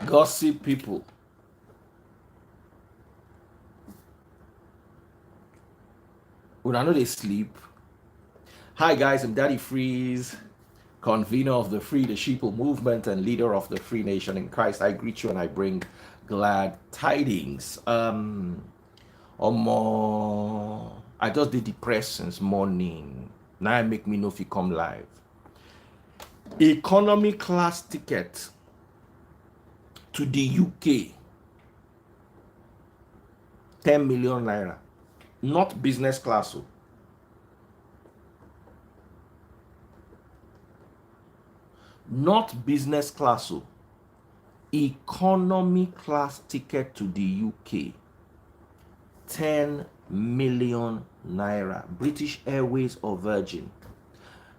Gossip people. When I know they sleep. Hi guys, I'm Daddy Freeze, convener of the Free the Sheeple movement and leader of the Free Nation in Christ. I greet you and I bring glad tidings. I just did depressed since morning. Now it make me know if you come live. Economy class ticket to the UK, 10 million naira. Not business class. Not business class. Economy class ticket to the UK, 10 million naira. British Airways or Virgin.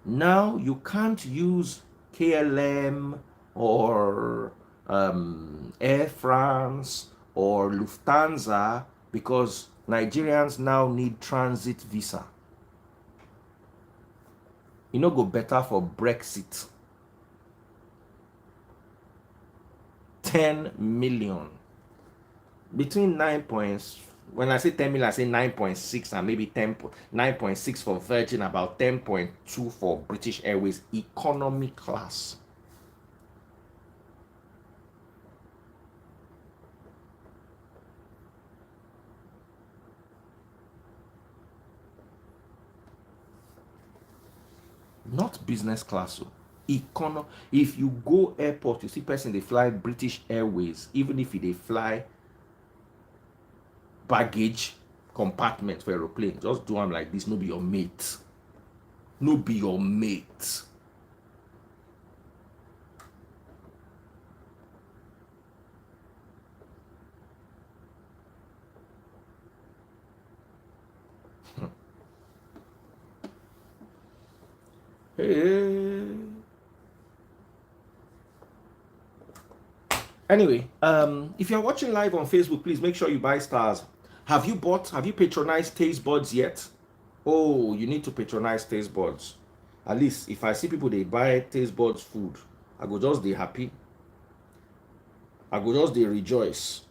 Now you can't use KLM or Air France or Lufthansa because Nigerians now need transit visa. You know, go better for Brexit. 10 million. Between 9 points, when I say 10 million, I say 9.6 and maybe 9.6 for Virgin, about 10.2 for British Airways economy class. Not business class. If you go airport, you see person they fly British Airways, even if they fly baggage compartment for aeroplane, just do them like this. No be your mate. No be your mate. Hey. Anyway, if you're watching live on Facebook, please make sure you buy stars. Have you patronized Taste Buds yet? Oh, you need to patronize Taste Buds. At least if I see people they buy Taste Buds food, I go just they happy. I go just they rejoice.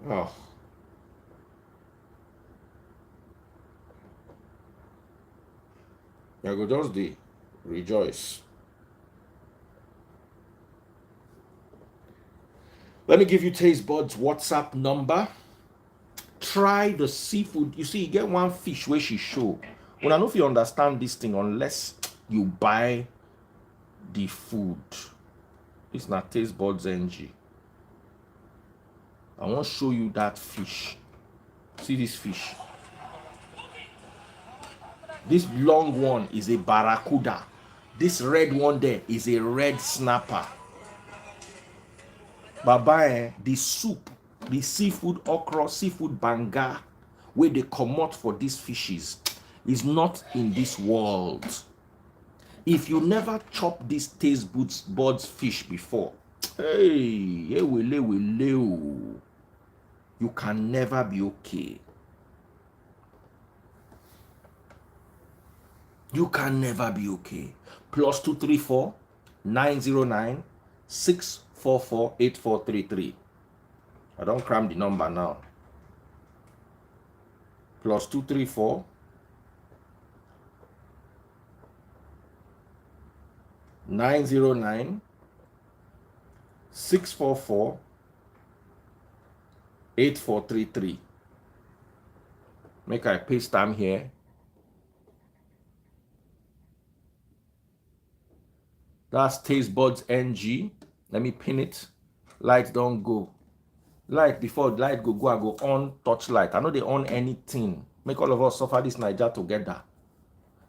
Oh. I go just they rejoice. Let me give you Taste Buds WhatsApp number. Try the seafood. You see, you get one fish where she show. When I know if you understand this thing, unless you buy the food. It's not Taste Buds NG. I want to show you that fish. See this fish. This long one is a barracuda. This red one there is a red snapper. Baba, the soup, the seafood okra, seafood banga, where they come out for these fishes, is not in this world. If you never chop this Taste Buds fish before, hey, you can never be okay. You can never be okay. Plus 234 909 644 8433. I don't cram the number now. Plus 234 909 644 8433. Make I paste them here. That's Taste Buds NG. Let me pin it. Light don't go. Light before light go, I go on touch light. I know they on anything. Make all of us suffer this Niger together.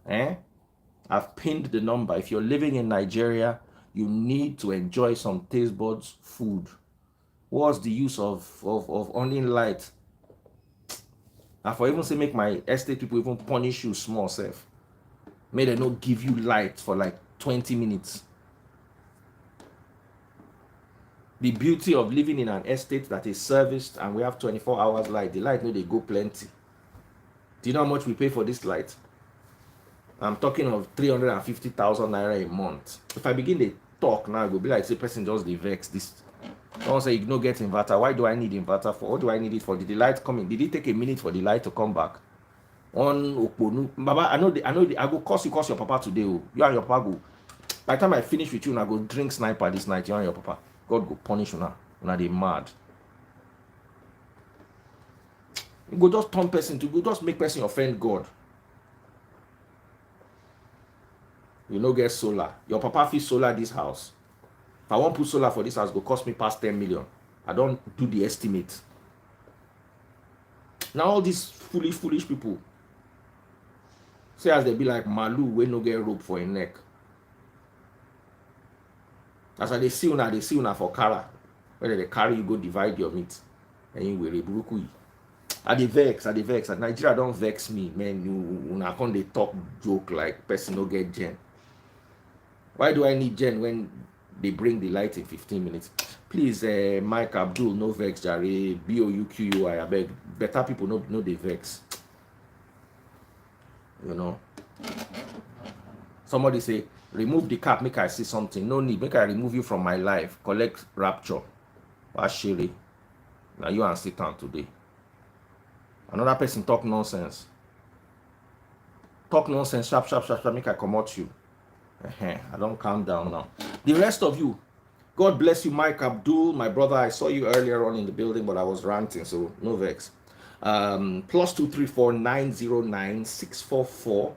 I've pinned the number. If you're living in Nigeria, you need to enjoy some Taste Buds food. What's the use of owning light? And for even say make my estate people even punish you small self. May they not give you light for like 20 minutes. The beauty of living in an estate that is serviced and we have 24 hours light. The light, no, they go plenty. Do you know how much we pay for this light? I'm talking of 350,000 naira a month. If I begin to talk now, it will be like say person just the vex this. Don't say you no get inverter. Why do I need inverter for? What do I need it for? Did the light come in? Did it take a minute for the light to come back? On Okponu, Baba, I go curse your papa today. Oh. You and your papa go. By the time I finish with you, I go drink sniper this night. You and your papa. God go punish you now. Now they mad. You go just turn person to go just make person offend God. You no get solar. Your papa fit solar this house. If I want put solar for this house, go cost me past 10 million. I don't do the estimate. Now all these foolish people say as they be like Malu, we no get rope for a neck. As they see una for Kara. Whether they carry you go divide your meat. And you will rebuke. I dey vex. Nigeria don't vex me, man. You una come dey talk joke like person no get gen. Why do I need gen when they bring the light in 15 minutes? Please, Mike Abdul, no vex, jare. BOUQUI, I beg. Better people no dey vex. You know. Somebody say, remove the cap, make I see something. No need, make I remove you from my life. Collect rapture. Ashiri. Now you and Satan today. Another person talk nonsense. Talk nonsense, sharp, make I come out you. I don't calm down now. The rest of you, God bless you, Mike Abdul, my brother. I saw you earlier on in the building, but I was ranting, so no vex. +234 909 644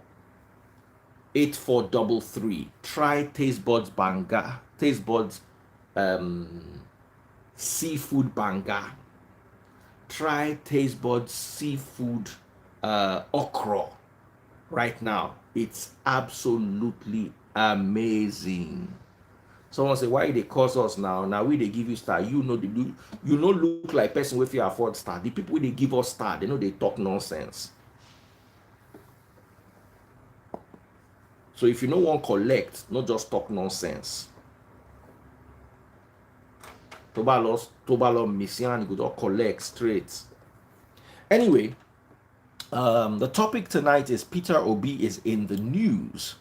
8433. Try Taste Buds Banga. Taste Buds Seafood Banga. Try Taste Buds Seafood Okra right now. It's absolutely amazing. Someone say, why they cause us now? Now we they give you star. You know you know look like person with you afford star. The people they give us star, they know they talk nonsense. So if you no one collect, not just talk nonsense. Tobalo mission, you go just collect straight. Anyway, the topic tonight is Peter Obi is in the news,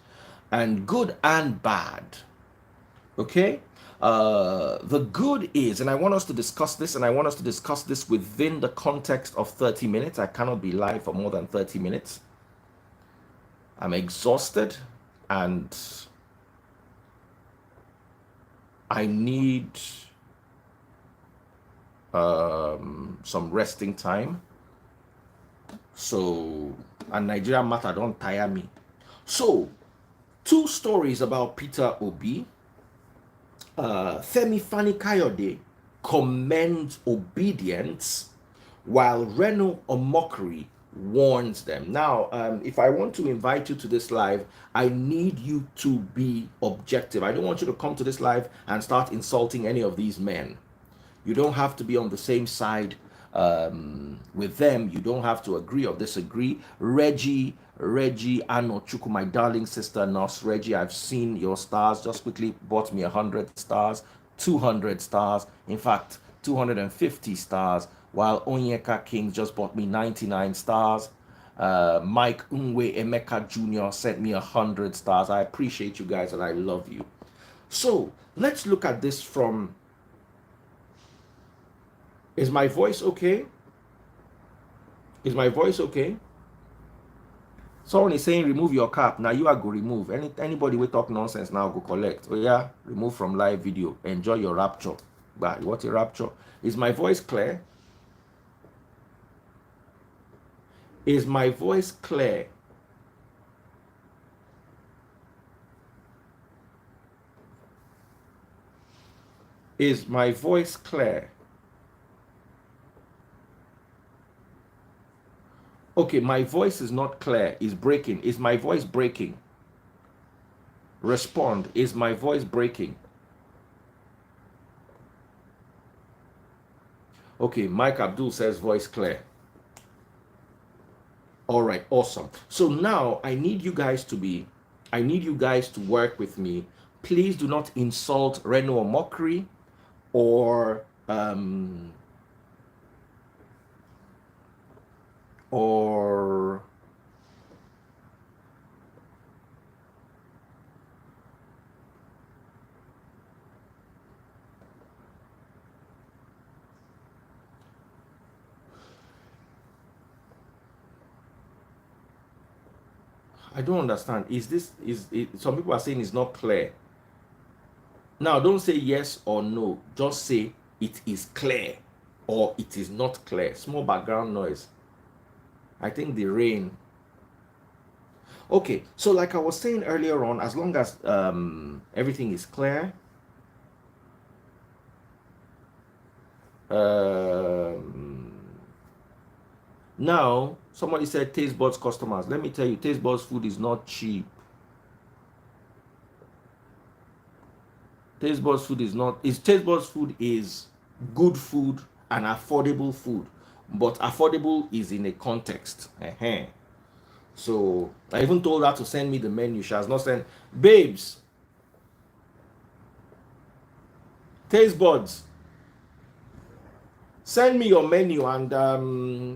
and good and bad. Okay, the good is, and I want us to discuss this, within the context of 30 minutes. I cannot be live for more than 30 minutes. I'm exhausted and I need some resting time. So, and Nigeria matter don't tire me. So, two stories about Peter Obi. Femi Fani Kayode commends Obidients, while Reno mockery warns them. Now, if I want to invite you to this live, I need you to be objective. I don't want you to come to this live and start insulting any of these men. You don't have to be on the same side with them. You don't have to agree or disagree. Reggie Anochuku, my darling sister Nurse Reggie, I've seen your stars. Just quickly bought me 100 stars, 200 stars, in fact 250 stars, while Onyeka King just bought me 99 stars. Mike Unwe Emeka Jr. sent me 100 stars. I appreciate you guys and I love you. So let's look at this from... Is my voice okay? Is my voice okay? Someone is saying remove your cap. Now you are go remove. Anybody will talk nonsense now go collect. Oh yeah, remove from live video. Enjoy your rapture. But what a rapture. Is my voice clear? Is my voice clear? Is my voice clear? Okay, my voice is not clear. It's breaking. Is my voice breaking? Respond. Is my voice breaking? Okay, Mike Abdul says voice clear. All right, awesome. So now I need you guys to work with me. Please do not insult Reno or mockery or I don't understand. Some people are saying it's not clear. Now, don't say yes or no. Just say it is clear or it is not clear. Small background noise. I think the rain. Okay, so like I was saying earlier on, as long as everything is clear, um, now somebody said Taste Buds customers. Let me tell you, Taste Buds food is not cheap. Taste Buds food is not. Taste Buds food is good food and affordable food, but affordable is in a context. So I even told her to send me the menu. She has not sent. Babes, Taste Buds, send me your menu. And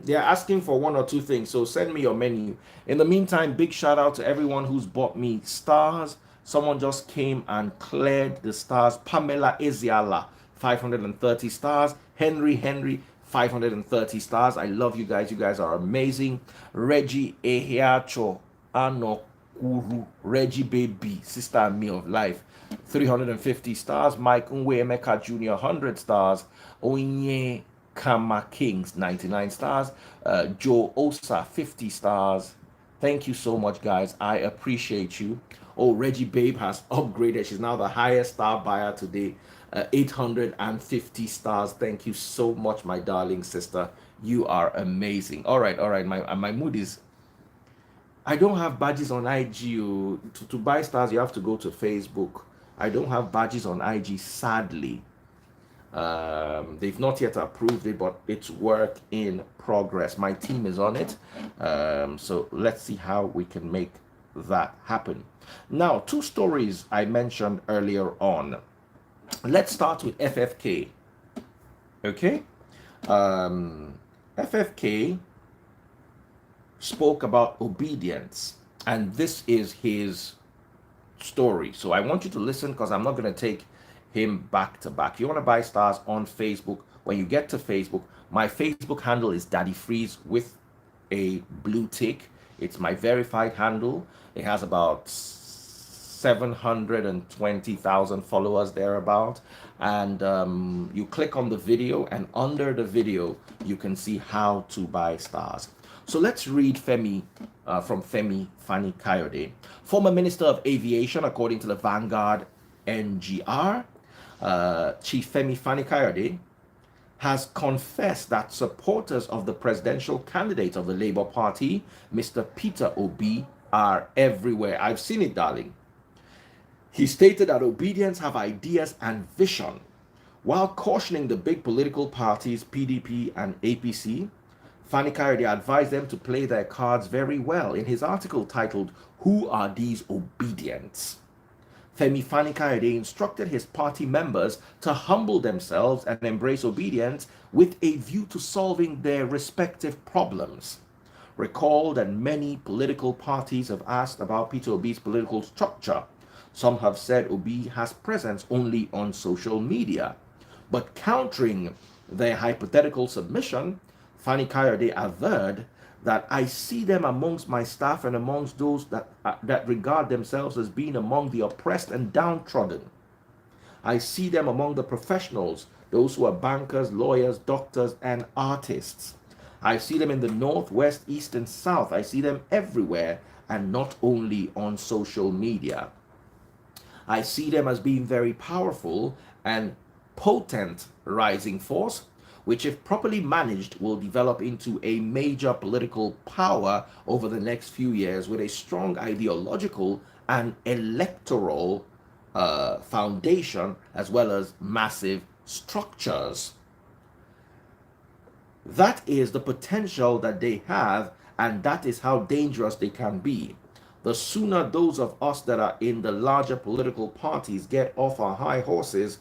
they're asking for one or two things, so send me your menu. In the meantime, big shout out to everyone who's bought me stars. Someone just came and cleared the stars. Pamela Eziala, 530 stars. Henry, 530 stars. I love you guys. You guys are amazing. Reggie Ehiacho Anokuru, Reggie Baby, sister and me of life, 350 stars. Mike Unwe Emeka Jr., 100 stars. Onye Kama Kings, 99 stars. Joe Osa, 50 stars. Thank you so much, guys. I appreciate you. Oh, Reggie Babe has upgraded. She's now the highest star buyer today. 850 stars. Thank you so much, my darling sister. You are amazing. All right. My mood is. I don't have badges on IG. To buy stars, you have to go to Facebook. I don't have badges on IG, sadly. They've not yet approved it, but it's work in progress. My team is on it. So let's see how we can make that happen. Now, two stories I mentioned earlier on. Let's start with FFK. Okay. FFK spoke about obedience, and this is his story. So I want you to listen, because I'm not going to take him back to back. You want to buy stars on Facebook. When you get to Facebook, my Facebook handle is Daddy Freeze with a blue tick. It's my verified handle. It has about 720,000 followers thereabout. And you click on the video, and under the video you can see how to buy stars. So let's read Femi from Femi Fani Kayode, former Minister of Aviation, according to the Vanguard NGR. Chief Femi Fani Kayode has confessed that supporters of the presidential candidate of the Labour Party, Mr. Peter Obi, are everywhere. I've seen it, darling. He stated that Obidients have ideas and vision, while cautioning the big political parties, PDP and APC. Fani Kayode advised them to play their cards very well in his article titled, "Who Are These Obidients?" Femi Fani Kayode instructed his party members to humble themselves and embrace obedience with a view to solving their respective problems. Recall that many political parties have asked about Peter Obi's political structure. Some have said Obi has presence only on social media. But countering their hypothetical submission, Fani Kayode averred that I see them amongst my staff and amongst those that regard themselves as being among the oppressed and downtrodden. I see them among the professionals, those who are bankers, lawyers, doctors, and artists. I see them in the north, west, east, and south. I see them everywhere, and not only on social media. I see them as being very powerful and potent rising force, which if properly managed will develop into a major political power over the next few years with a strong ideological and electoral foundation, as well as massive structures. That is the potential that they have, and that is how dangerous they can be. The sooner those of us that are in the larger political parties get off our high horses,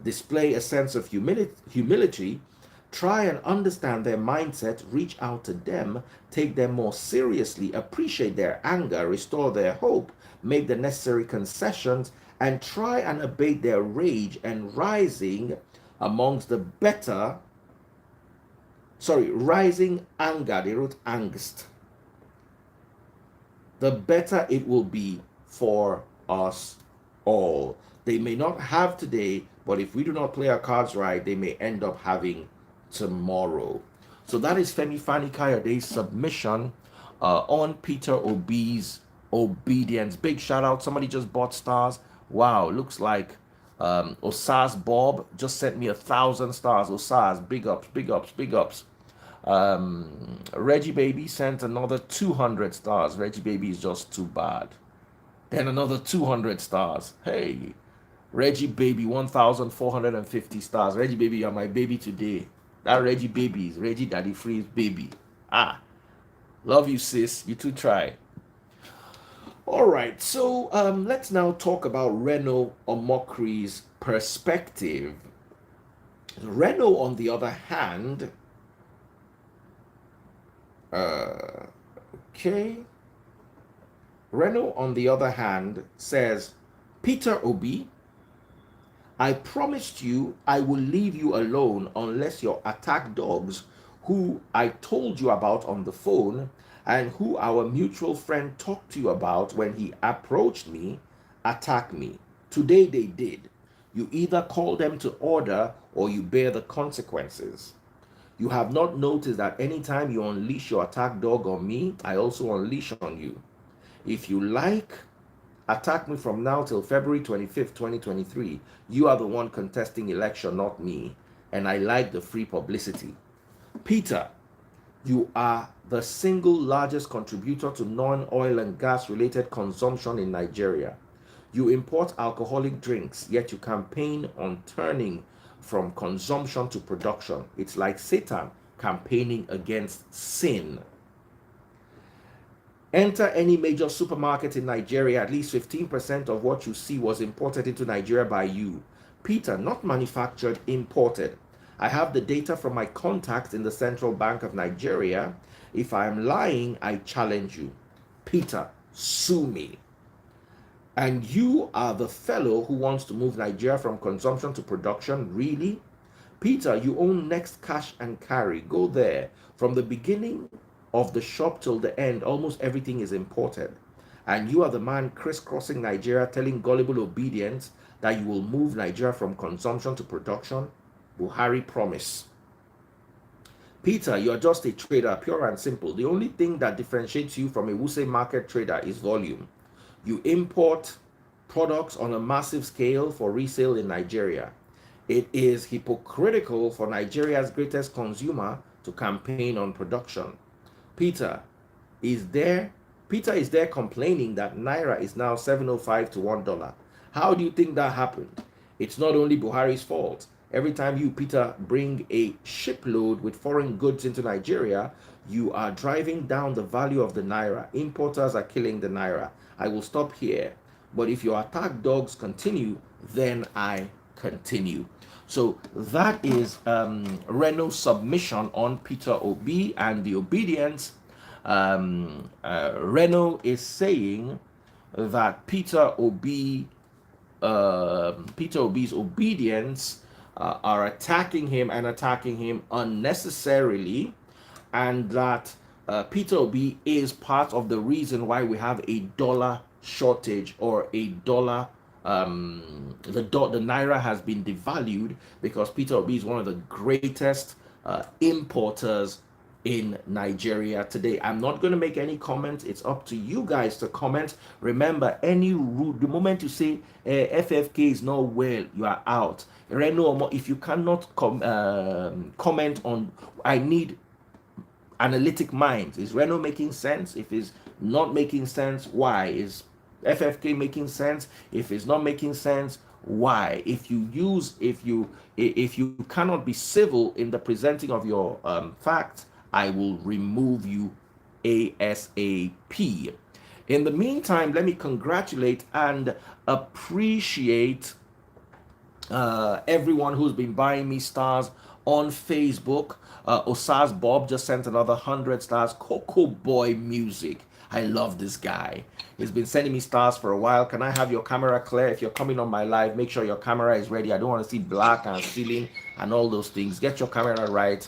display a sense of humility, try and understand their mindset, reach out to them, take them more seriously, appreciate their anger, restore their hope, make the necessary concessions, and try and abate their rage and rising anger, they wrote angst. the better it will be for us all. They may not have today, but if we do not play our cards right, they may end up having tomorrow. So that is Femi Fani Kayode's submission on Peter Obi's Obedience. Big shout out. Somebody just bought stars. Wow, looks like Osas Bob just sent me 1,000 stars. Osas, big ups, big ups, big ups. Reggie Baby sent another 200 stars. Reggie Baby is just too bad. Then another 200 stars. Hey, Reggie Baby, 1,450 stars. Reggie Baby, you're my baby today. That Reggie Baby is Reggie Daddy Free's baby. Ah, love you, sis. You too try. All right, so let's now talk about Reno Omokri's perspective. Reno, on the other hand, okay. Reno, on the other hand, says, Peter Obi, I promised you I will leave you alone unless your attack dogs, who I told you about on the phone and who our mutual friend talked to you about when he approached me, attack me. Today they did. You either call them to order or you bear the consequences. You have not noticed that anytime you unleash your attack dog on me, I also unleash on you. If you like, attack me from now till February 25th, 2023. You are the one contesting election, not me. And I like the free publicity. Peter, you are the single largest contributor to non-oil and gas related consumption in Nigeria. You import alcoholic drinks, yet you campaign on turning from consumption to production. It's like Satan campaigning against sin. Enter any major supermarket in Nigeria, at least 15% of what you see was imported into Nigeria by you. Peter, not manufactured, imported. I have the data from my contacts in the Central Bank of Nigeria. If I am lying, I challenge you. Peter, sue me. And you are the fellow who wants to move Nigeria from consumption to production? Really? Peter, you own Next Cash and Carry. Go there. From the beginning of the shop till the end, almost everything is imported. And you are the man crisscrossing Nigeria, telling gullible obedience that you will move Nigeria from consumption to production? Buhari promise. Peter, you are just a trader, pure and simple. The only thing that differentiates you from a Wuse market trader is volume. You import products on a massive scale for resale in Nigeria. It is hypocritical for Nigeria's greatest consumer to campaign on production. Peter is there complaining that Naira is now 705 to $1. How do you think that happened? It's not only Buhari's fault. Every time you, Peter, bring a shipload with foreign goods into Nigeria, you are driving down the value of the Naira. Importers are killing the Naira. I will stop here. But if your attack dogs continue, then I continue. So that is Reno's submission on Peter Obi and the obedience. Reno is saying that Peter Obi's obedience are attacking him unnecessarily, and that Peter Obi is part of the reason why we have a dollar shortage, or a dollar the Naira has been devalued, because Peter Obi is one of the greatest importers in Nigeria today. I'm not going to make any comments. It's up to you guys to comment. Remember, any rude, the moment you say FFK is not well, you are out. Reno, if you cannot comment on, I need analytic minds. Is Reno making sense? If it's not making sense, why? Is FFK making sense? If it's not making sense, why? If you cannot be civil in the presenting of your facts, I will remove you ASAP. In the meantime, let me congratulate and appreciate everyone who's been buying me stars on Facebook. Osas Bob just sent another 100 stars. Coco Boy Music, I love this guy. He's been sending me stars for a while. Can I have your camera clear? If you're coming on my live, make sure your camera is ready. I don't want to see black and ceiling and all those things. Get your camera right,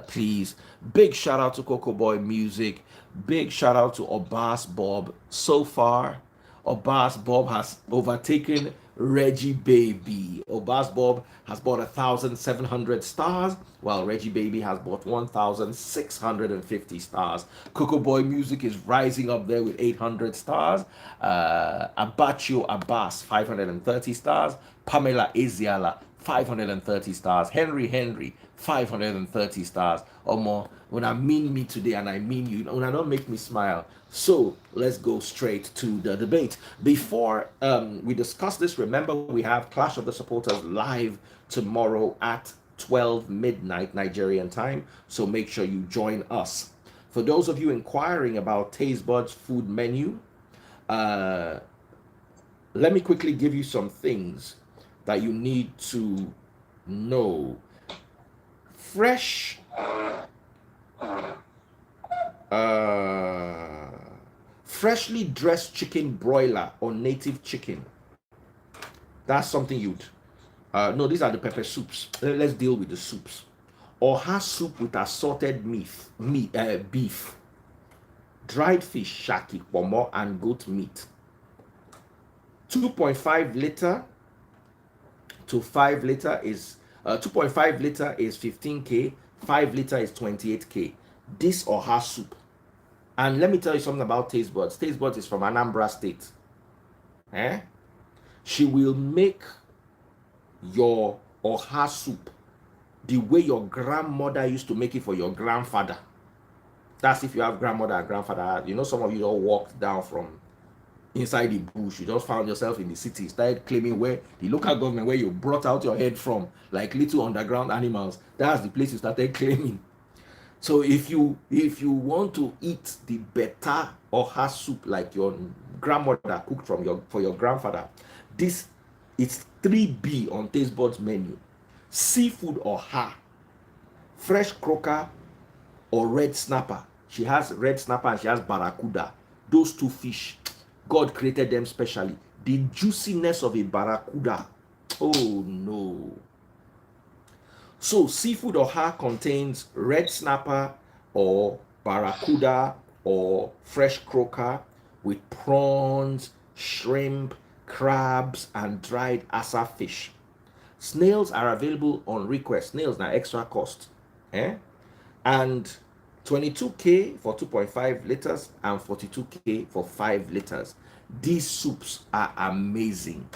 please. Big shout out to Coco Boy Music. Big shout out to Obas Bob. So far, Obas Bob has overtaken Reggie Baby. Obas Bob has bought 1,700 stars, while Reggie Baby has bought 1,650 stars. Coco Boy Music is rising up there with 800 stars. Abacho Abbas, 530 stars. Pamela Eziala, 530 stars. Henry, 530 stars or more. When I mean me today, and I mean you, when I don't make me smile. So let's go straight to the debate. Before we discuss this, remember we have Clash of the Supporters live tomorrow at 12 midnight Nigerian time. So make sure you join us. For those of you inquiring about Taste Buds food menu, let me quickly give you some things that you need to know. Fresh freshly dressed chicken broiler or native chicken. That's something you'd no, these are the pepper soups. Let's deal with the soups. Or has soup with assorted beef, dried fish, shaki, pomo, and goat meat. 2.5 liter to 5 liter is 2.5 liter is 15k, 5 liter is 28k. This or her soup. And let me tell you something about Taste Buds. Taste Buds is from Anambra State. She will make your or her soup the way your grandmother used to make it for your grandfather. That's if you have grandmother and grandfather. You know, some of you all walked down from inside the bush. You just found yourself in the city, started claiming where the local government where you brought out your head from, like little underground animals. That's the place you started claiming. So if you want to eat the better or her soup like your grandmother cooked for your grandfather, this it's 3B on Taste Buds menu. Seafood or her, fresh croaker or red snapper. She has red snapper and she has barracuda. Those two fish, God created them specially. The juiciness of a barracuda, oh no. So seafood or her contains red snapper or barracuda or fresh croaker with prawns, shrimp, crabs, and dried asa fish. Snails are available on request. Snails now extra cost. And 22k for 2.5 liters and 42k for 5 liters. These soups are amazing.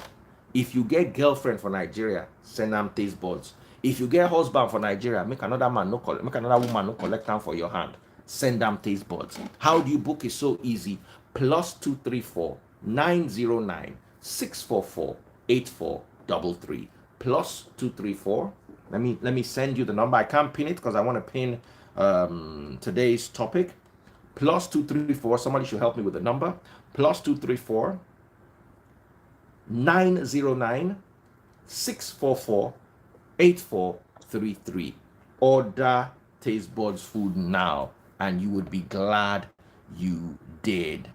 If you get girlfriend for Nigeria, send them Taste Buds. If you get husband for Nigeria, make another woman no collect them for your hand. Send them Taste Buds. How do you book? It so easy. +234 909 644 8433. +234. Let me send you the number. I can't pin it because I want to pin today's topic. +234. Somebody should help me with the number. +234 909 644 8433. Order Taste Buds food now, and you would be glad you did.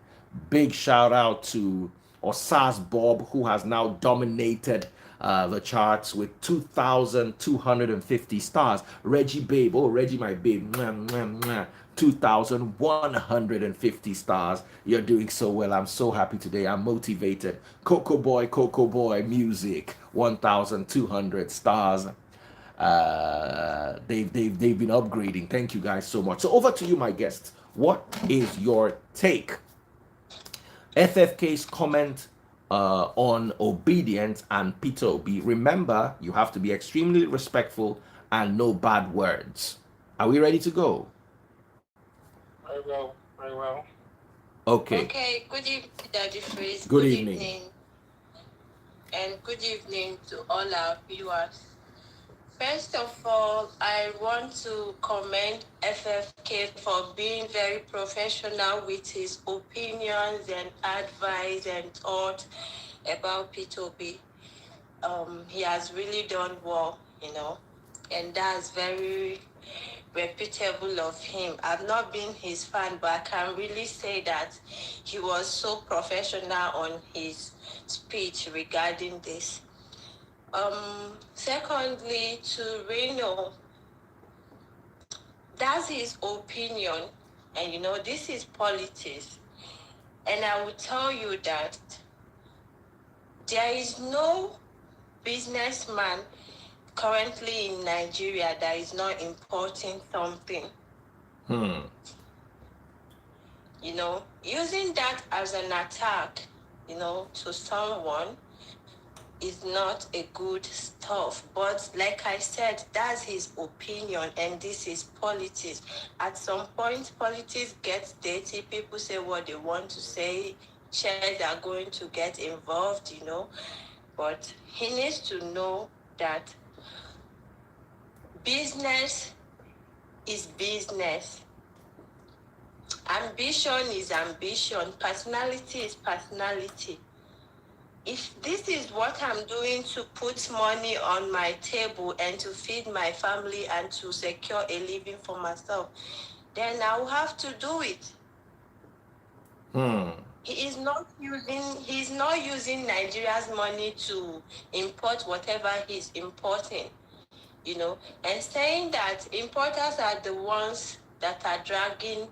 Big shout out to Osas Bob, who has now dominated the charts with 2,250 stars. Reggie Babe, oh Reggie my babe, 2,150 stars. You're doing so well. I'm so happy today. I'm motivated. Coco Boy Music, 1,200 stars. They've been upgrading. Thank you guys so much. So over to you, my guests. What is your take? FFK's comment on Obidients and Peter Obi. Remember, you have to be extremely respectful and no bad words. Are we ready to go? Very well. Okay. Okay, good evening, Daddy Freeze. Good evening. And good evening to all our viewers. First of all, I want to commend FFK for being very professional with his opinions and advice and thought about P2B. He has really done well, and that's very reputable of him. I've not been his fan, but I can really say that he was so professional on his speech regarding this. Secondly, to Reno, that's his opinion, and this is politics. And I will tell you that there is no businessman currently in Nigeria that is not importing something. Using that as an attack, to someone is not a good stuff. But like I said, that's his opinion, and this is politics. At some point, politics gets dirty. People say what they want to say. Shares are going to get involved, But he needs to know that business is business. Ambition is ambition. Personality is personality. If this is what I'm doing to put money on my table and to feed my family and to secure a living for myself, then I'll have to do it. He's not using Nigeria's money to import whatever he's importing, and saying that importers are the ones that are dragging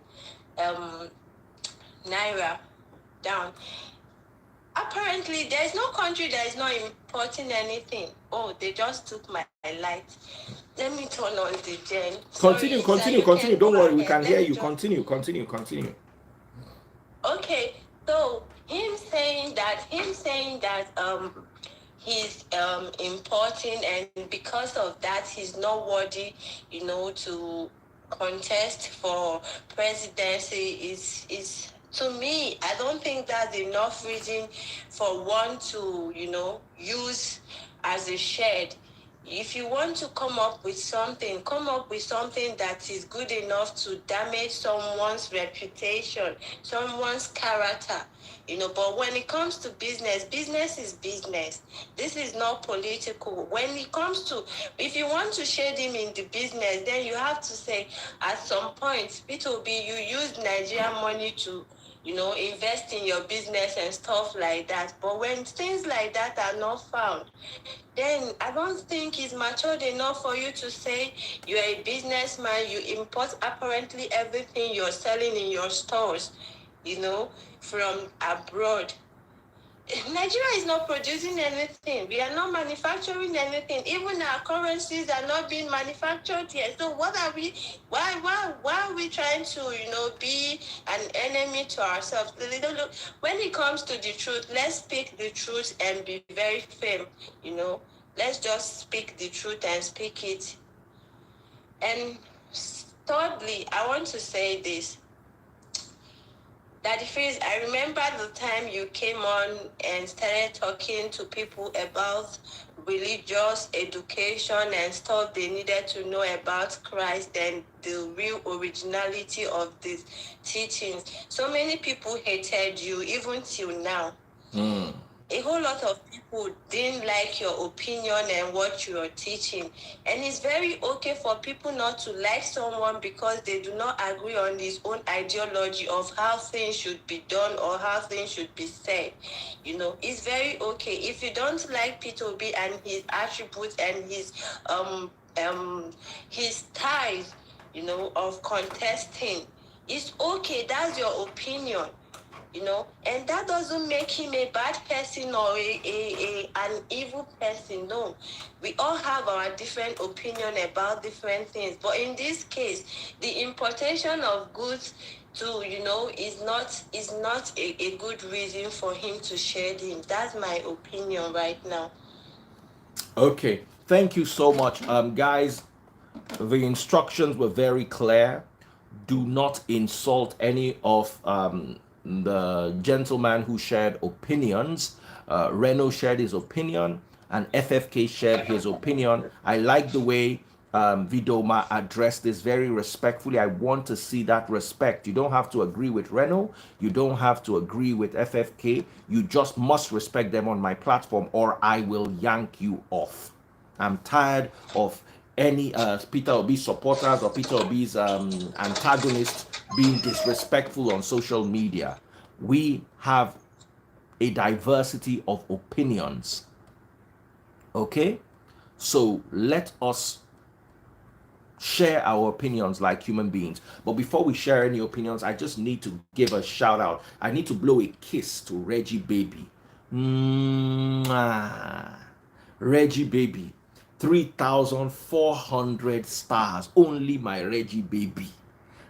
Naira down. Apparently, there's no country that is not importing anything. Oh, they just took my light. Let me turn on the gen. Continue. Don't worry, we can hear you. Continue. Okay, so him saying that he's importing, and because of that he's not worthy, to contest for presidency is to me, I don't think that's enough reason for one to, use as a shed. If you want to come up with something that is good enough to damage someone's reputation, someone's character, But when it comes to business is business. This is not political. When it comes to, if you want to shade him in the business, then you have to say, at some point, P2B, you use Nigerian money to, invest in your business and stuff like that. But when things like that are not found, then I don't think it's matured enough for you to say you're a businessman, you import apparently everything you're selling in your stores, from abroad. Nigeria is not producing anything. We are not manufacturing anything. Even our currencies are not being manufactured here. So what are we? Why are we trying to be an enemy to ourselves? Look, when it comes to the truth, let's speak the truth and be very firm. Let's just speak the truth and speak it. And thirdly, I want to say this. Daddy Freeze, I remember the time you came on and started talking to people about religious education and stuff they needed to know about Christ and the real originality of these teachings. So many people hated you, even till now. A whole lot of people didn't like your opinion and what you are teaching. And it's very okay for people not to like someone because they do not agree on his own ideology of how things should be done or how things should be said. It's very okay. If you don't like P2B and his attributes and his ties, of contesting, it's okay. That's your opinion. And that doesn't make him a bad person or an evil person. No, we all have our different opinion about different things. But in this case, the importation of goods to, is not a good reason for him to shade him. That's my opinion right now. Okay, thank you so much, guys. The instructions were very clear. Do not insult any of the gentleman who shared opinions. Reno shared his opinion and FFK shared his opinion. I like the way Vidoma addressed this very respectfully. I want to see that respect. You don't have to agree with Reno. You don't have to agree with FFK. You just must respect them on my platform or I will yank you off. I'm tired of any Peter Obi supporters or Peter Obi's antagonists being disrespectful on social media. We have a diversity of opinions. Okay? So let us share our opinions like human beings. But before we share any opinions, I just need to give a shout out. I need to blow a kiss to Reggie Baby. Mwah. Reggie Baby, 3,400 stars. Only my Reggie Baby.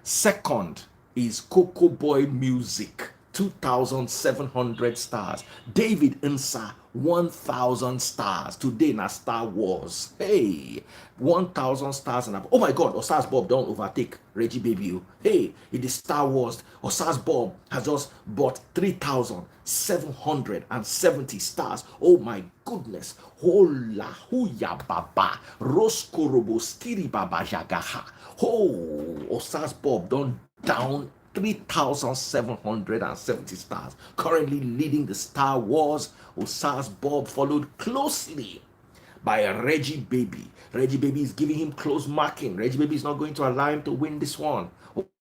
Second is Coco Boy Music, 2,700 stars. David Insa, 1,000 stars. Today na Star Wars. Hey, 1,000 stars and oh my God, Osas Bob don't overtake Reggie Baby. Hey, it is Star Wars. Osas Bob has just bought 3,770 stars. Oh my goodness. Hola huya baba. Roskorobo skiri baba jagaha. Oh, Osas Bob don't down 3,770 stars. Currently leading the Star Wars. Osas Bob followed closely by Reggie Baby. Reggie Baby is giving him close marking. Reggie Baby is not going to allow him to win this one.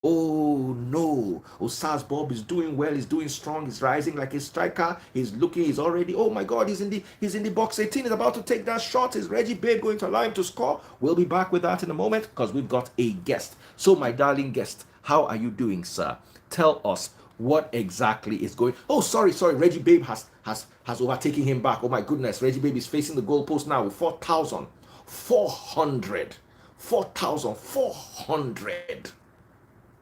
Oh no. Osas Bob is doing well, he's doing strong, he's rising like a striker. He's already, oh my God, he's in the box 18, he's about to take that shot. Is Reggie Babe going to allow him to score? We'll be back with that in a moment because we've got a guest. So my darling guest, how are you doing, sir? Tell us what exactly is going. Oh, sorry. Reggie Babe has overtaken him back. Oh my goodness. Reggie Babe is facing the goalpost now with 4,400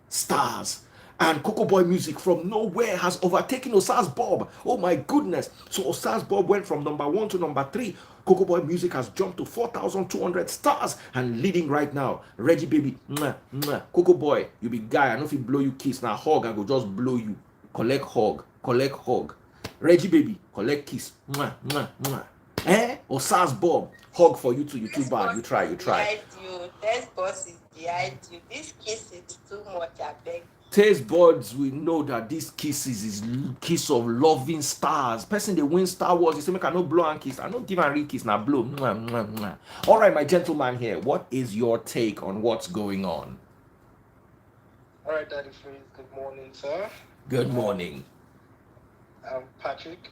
stars. And Coco Boy Music from nowhere has overtaken Osas Bob. Oh my goodness. So Osas Bob went from number 1 to number 3. Coco Boy Music has jumped to 4,200 stars and leading right now. Reggie Baby, mwah, mwah. Coco Boy, you be guy. I know if he blow you kiss. Now hug, I go just blow you. Collect hug. Reggie Baby, collect kiss. Mwah, mwah, mwah. Osas Bob, hug for you too. You too bad. You try. This boss is behind you. This kiss is too much, I beg. Taste buds, we know that this kisses is kiss of loving stars. Person they win Star Wars, you say make I no blow and kiss. I don't give a real kiss, now blow. Mwah, mwah, mwah. All right, my gentleman here, what is your take on what's going on? All right, Daddy Freeze. Good morning, sir. Good morning. I'm Patrick,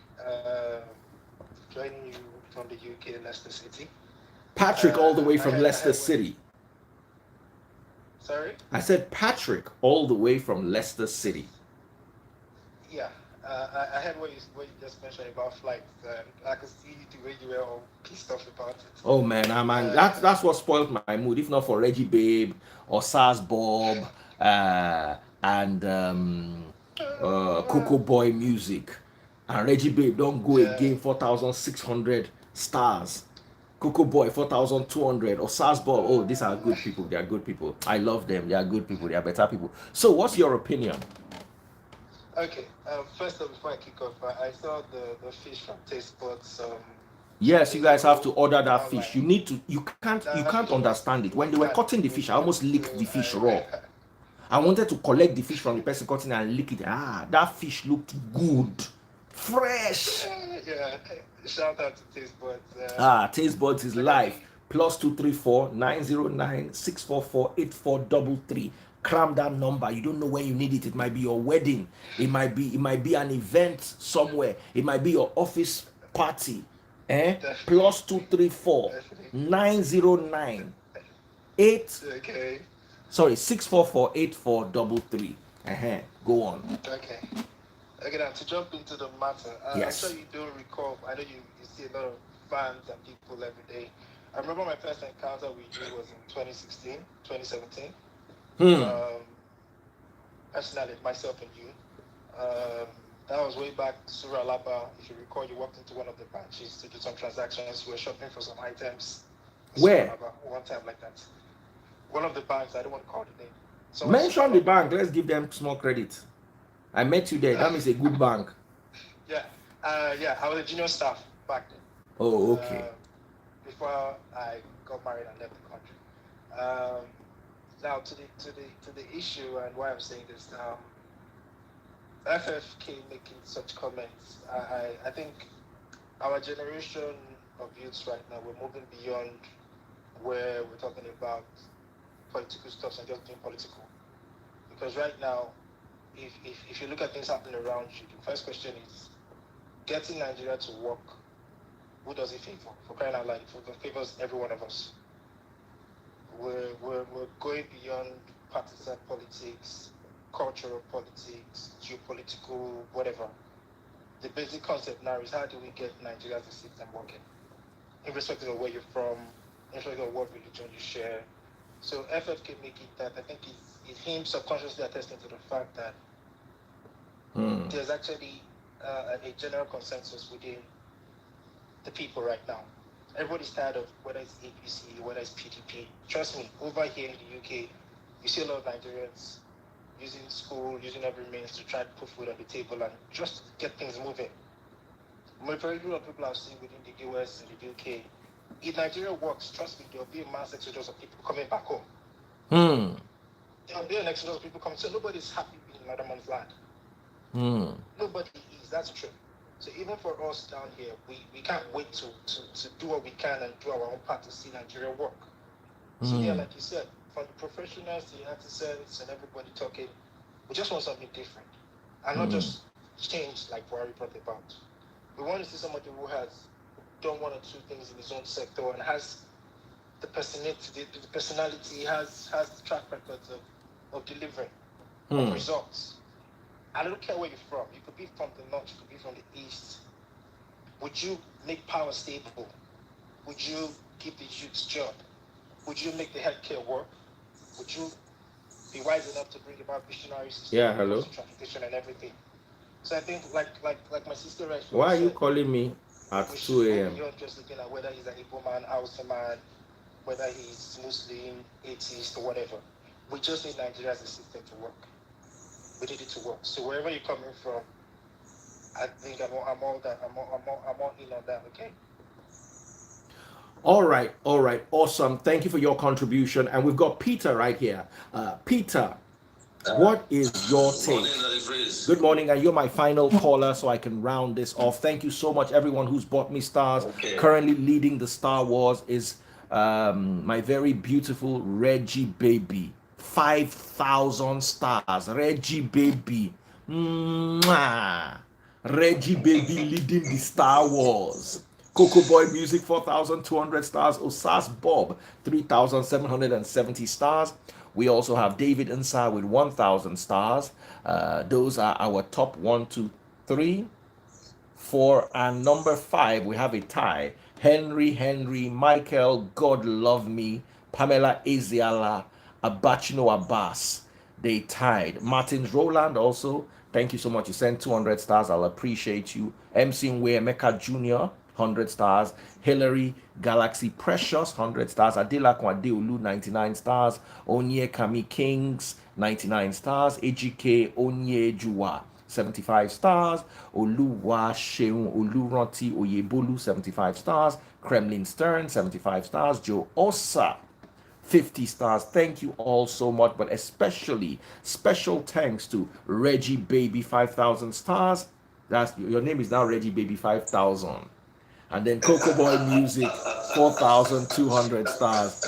joining you from the UK, Leicester City. Patrick, all the way from Leicester City. Sorry? I said Patrick, all the way from Leicester City. Yeah, I heard what you just mentioned about flights. I could see the way you were all pissed off about it. Oh man, that's what spoiled my mood. If not for Reggie Babe or Sars Bob and Coco Boy Music and Reggie Babe don't go again. 4,600 stars. Coco Boy 4,200 or Sars Bob. Oh, these are good people. They are good people. I love them. They are good people. They are better people. So, what's your opinion? Okay. First of all, before I kick off, I saw the fish from Taste Buds. Yes, you guys have to order that fish. You need to. You can't understand it. When they were cutting the fish, I almost licked the fish raw. I wanted to collect the fish from the person cutting and lick it. That fish looked good, fresh. Yeah. Shout out to Taste Buds. Taste Buds is live. +234 909 644 8433. Cram that number. You don't know when you need it. It might be your wedding. It might be an event somewhere. It might be your office party. +234 909 644 8433. Go on. Okay. Okay, now to jump into the matter, yes. I'm sure you don't recall. I know you see a lot of fans and people every day. I remember my first encounter with you was in 2016, 2017. Personally, myself and you. That was way back Surah Alaba. If you recall, you walked into one of the branches to do some transactions. We were shopping for some items. Where? One time like that. One of the banks, I don't want to call the name. So mention the bank. Let's give them small credit. I met you there. That means a good bank. Yeah. I was a junior staff back then. Oh, okay. Before I got married and left the country. Now to the issue and why I'm saying this. FFK making such comments. I think our generation of youths right now, we're moving beyond where we're talking about political stuff and just being political. Because right now, if you look at things happening around you, the first question is getting Nigeria to work. Who does it favor? For crying out loud, it favors every one of us. We're going beyond partisan politics, cultural politics, geopolitical, whatever. The basic concept now is how do we get Nigeria as a system working? Irrespective of where you're from, irrespective of what religion you share. So FFK making that, I think it's him subconsciously attesting to the fact that there's actually a general consensus within the people right now. Everybody's tired of whether it's APC, whether it's PDP. Trust me, over here in the UK, you see a lot of Nigerians using school, using every means to try to put food on the table and just get things moving. Majority of people I've seen within the US and the UK, if Nigeria works, trust me, there'll be a mass exodus of people coming back home. There'll be an exodus of people coming. So nobody's happy being in another man's land. Nobody is, that's true. So even for us down here, we can't wait to do what we can and do our own part to see Nigeria work. So yeah, like you said, from the professionals, the artisans, and everybody talking, we just want something different. And not just change like Buhari brought about. We want to see somebody who has done one or two things in his own sector and has the personality, has the track record of delivering of results. I don't care where you're from. You could be from the north, you could be from the east. Would you make power stable? Would you give the youths job? Would you make the healthcare work? Would you be wise enough to bring about missionary system? Yeah, hello. Transportation and everything. So I think, like my sister right. Why are you calling me at 2 a.m.? You're just looking at whether he's an Igbo man, Hausa man, whether he's Muslim, atheist, or whatever. We just need Nigeria as a system to work. We need it to work. So wherever you're coming from, I think I'm all in on that. Okay. All right, awesome. Thank you for your contribution. And we've got Peter right here. Peter, what is your take? Good morning, and you're my final caller, so I can round this off. Thank you so much, everyone who's bought me stars. Okay. Currently leading the Star Wars is my very beautiful Reggie Baby. 5,000 stars. Reggie Baby. Mwah. Reggie Baby leading the Star Wars. Coco Boy Music 4,200 stars. Osas Bob 3,770 stars. We also have David Nsa with 1,000 stars. Those are our top 1, 2, 3, 4, and number 5. We have a tie. Henry, Michael, God Love Me, Pamela Eziala, Abachino Abbas. They tied. Martins Roland also. Thank you so much. You sent 200 stars. I'll appreciate you. MC Nwe Emeka Jr. 100 stars. Hillary Galaxy Precious 100 stars. Adela Kwadeolu 99 stars. Onye Kami Kings 99 stars. Ejike Onye Juwa 75 stars. Oluwa Sheun Oluranti Oyebolu 75 stars. Kremlin Stern 75 stars. Joe Osa 50 stars. Thank you all so much, but especially special thanks to Reggie Baby 5,000 stars. That's your name is now Reggie Baby 5,000. And then Coco Boy Music 4,200 stars.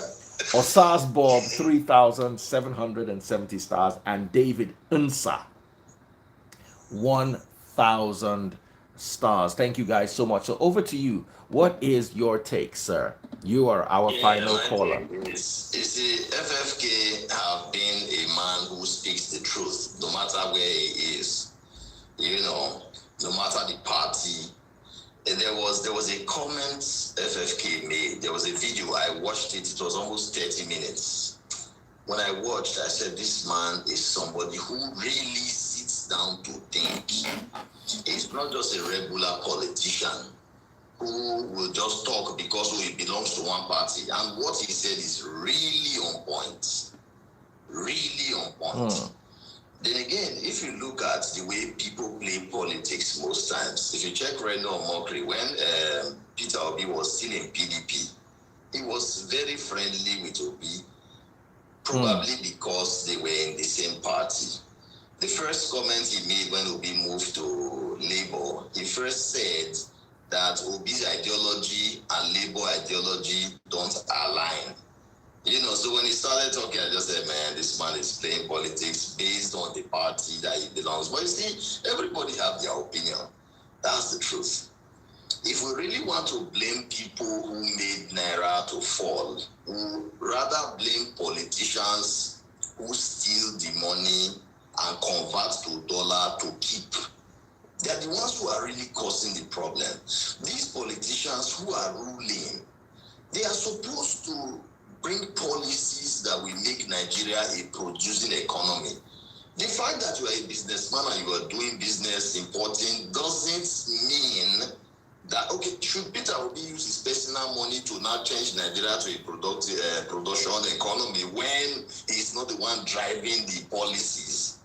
Osas Bob 3,770 stars, and David Nsa 1,000 stars. Thank you guys so much. So over to you. What is your take, sir? You are our final caller. You see, FFK have been a man who speaks the truth, no matter where he is. You know, no matter the party. And there was a comment FFK made. There was a video. I watched it. It was almost 30 minutes. When I watched, I said, this man is somebody who really sits down to think. He's not just a regular politician who will just talk because he belongs to one party. And what he said is really on point. Really on point. Then again, if you look at the way people play politics most times, if you check Reno or Mokri, when Peter Obi was still in PDP, he was very friendly with Obi, probably because they were in the same party. The first comment he made when Obi moved to Labour, he first said that Obi's ideology and Labour ideology don't align. So when he started talking, I just said, man, this man is playing politics based on the party that he belongs. But you see, everybody have their opinion. That's the truth. If we really want to blame people who made Naira to fall, we rather blame politicians who steal the money and convert to dollar to keep. They are the ones who are really causing the problem. These politicians who are ruling, they are supposed to bring policies that will make Nigeria a producing economy. The fact that you are a businessman and you are doing business importing doesn't mean that, okay, should Peter Obi use his personal money to now change Nigeria to a production economy when he's not the one driving the policies?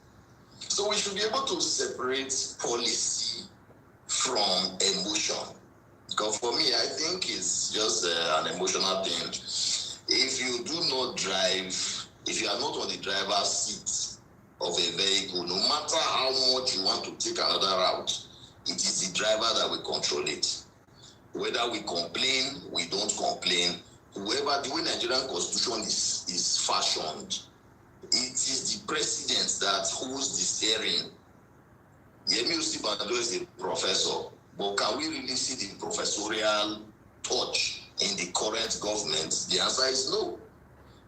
So we should be able to separate policy from emotion. Because for me, I think it's just an emotional thing. If you do not drive, if you are not on the driver's seat of a vehicle, no matter how much you want to take another route, it is the driver that will control it. Whether we complain, we don't complain. Whoever, the way Nigerian constitution is fashioned, it is the president that holds the steering. Yemi Osinbajo is a professor, but can we really see the professorial touch in the current government? The answer is no.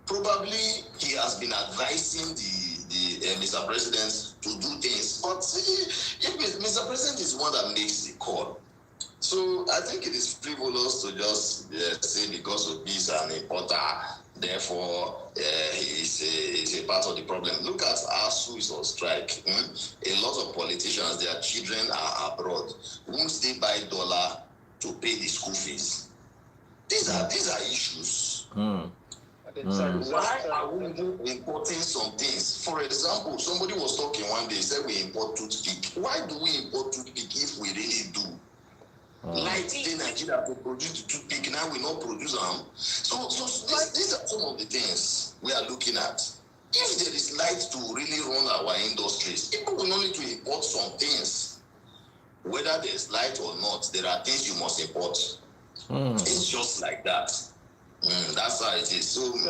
Probably he has been advising the Mr. President to do things, but if Mr. President is the one that makes the call. So I think it is frivolous to just say because of this an importer, therefore he is a part of the problem. Look at ASU is on strike. A lot of politicians, their children are abroad. Won't they buy dollar to pay the school fees? These are issues. Why are we importing some things? For example, somebody was talking one day, said we import toothpick. Why do we import toothpick if we really do? Light in Nigeria to produce the toothpick, now we not produce them. So these are some of the things we are looking at. If there is light to really run our industries, people will not need to import some things. Whether there's light or not, there are things you must import. It's just like that. That's how it is. So, if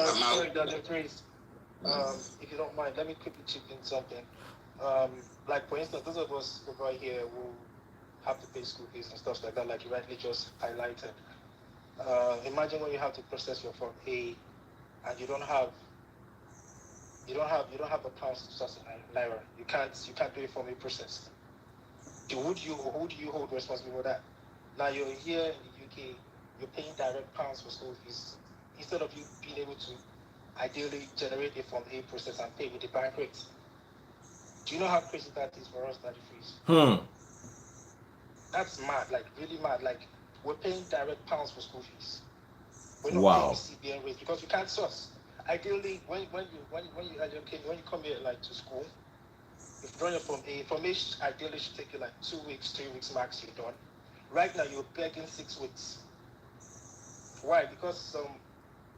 you don't mind, let me quickly chip in something. Like for instance, those of us over here who have to pay school fees and stuff like that, like you rightly just highlighted. Imagine when you have to process your Form A and you don't have the pounds to source in Naira. You can't do a Form A process. Who do you hold responsible for that? Now you're here in the UK, you're paying direct pounds for school fees instead of you being able to ideally generate a Form A process and pay with the bank rate. Do you know how crazy that is for us, Daddy Freeze? That's mad, like really mad. Like we're paying direct pounds for school fees. We're not paying CBN rates because you can't source. Ideally, when you come here like to school, if you run your Form A, ideally should take you like 2 weeks, 3 weeks max. You're done. Right now you're begging 6 weeks. Why? Because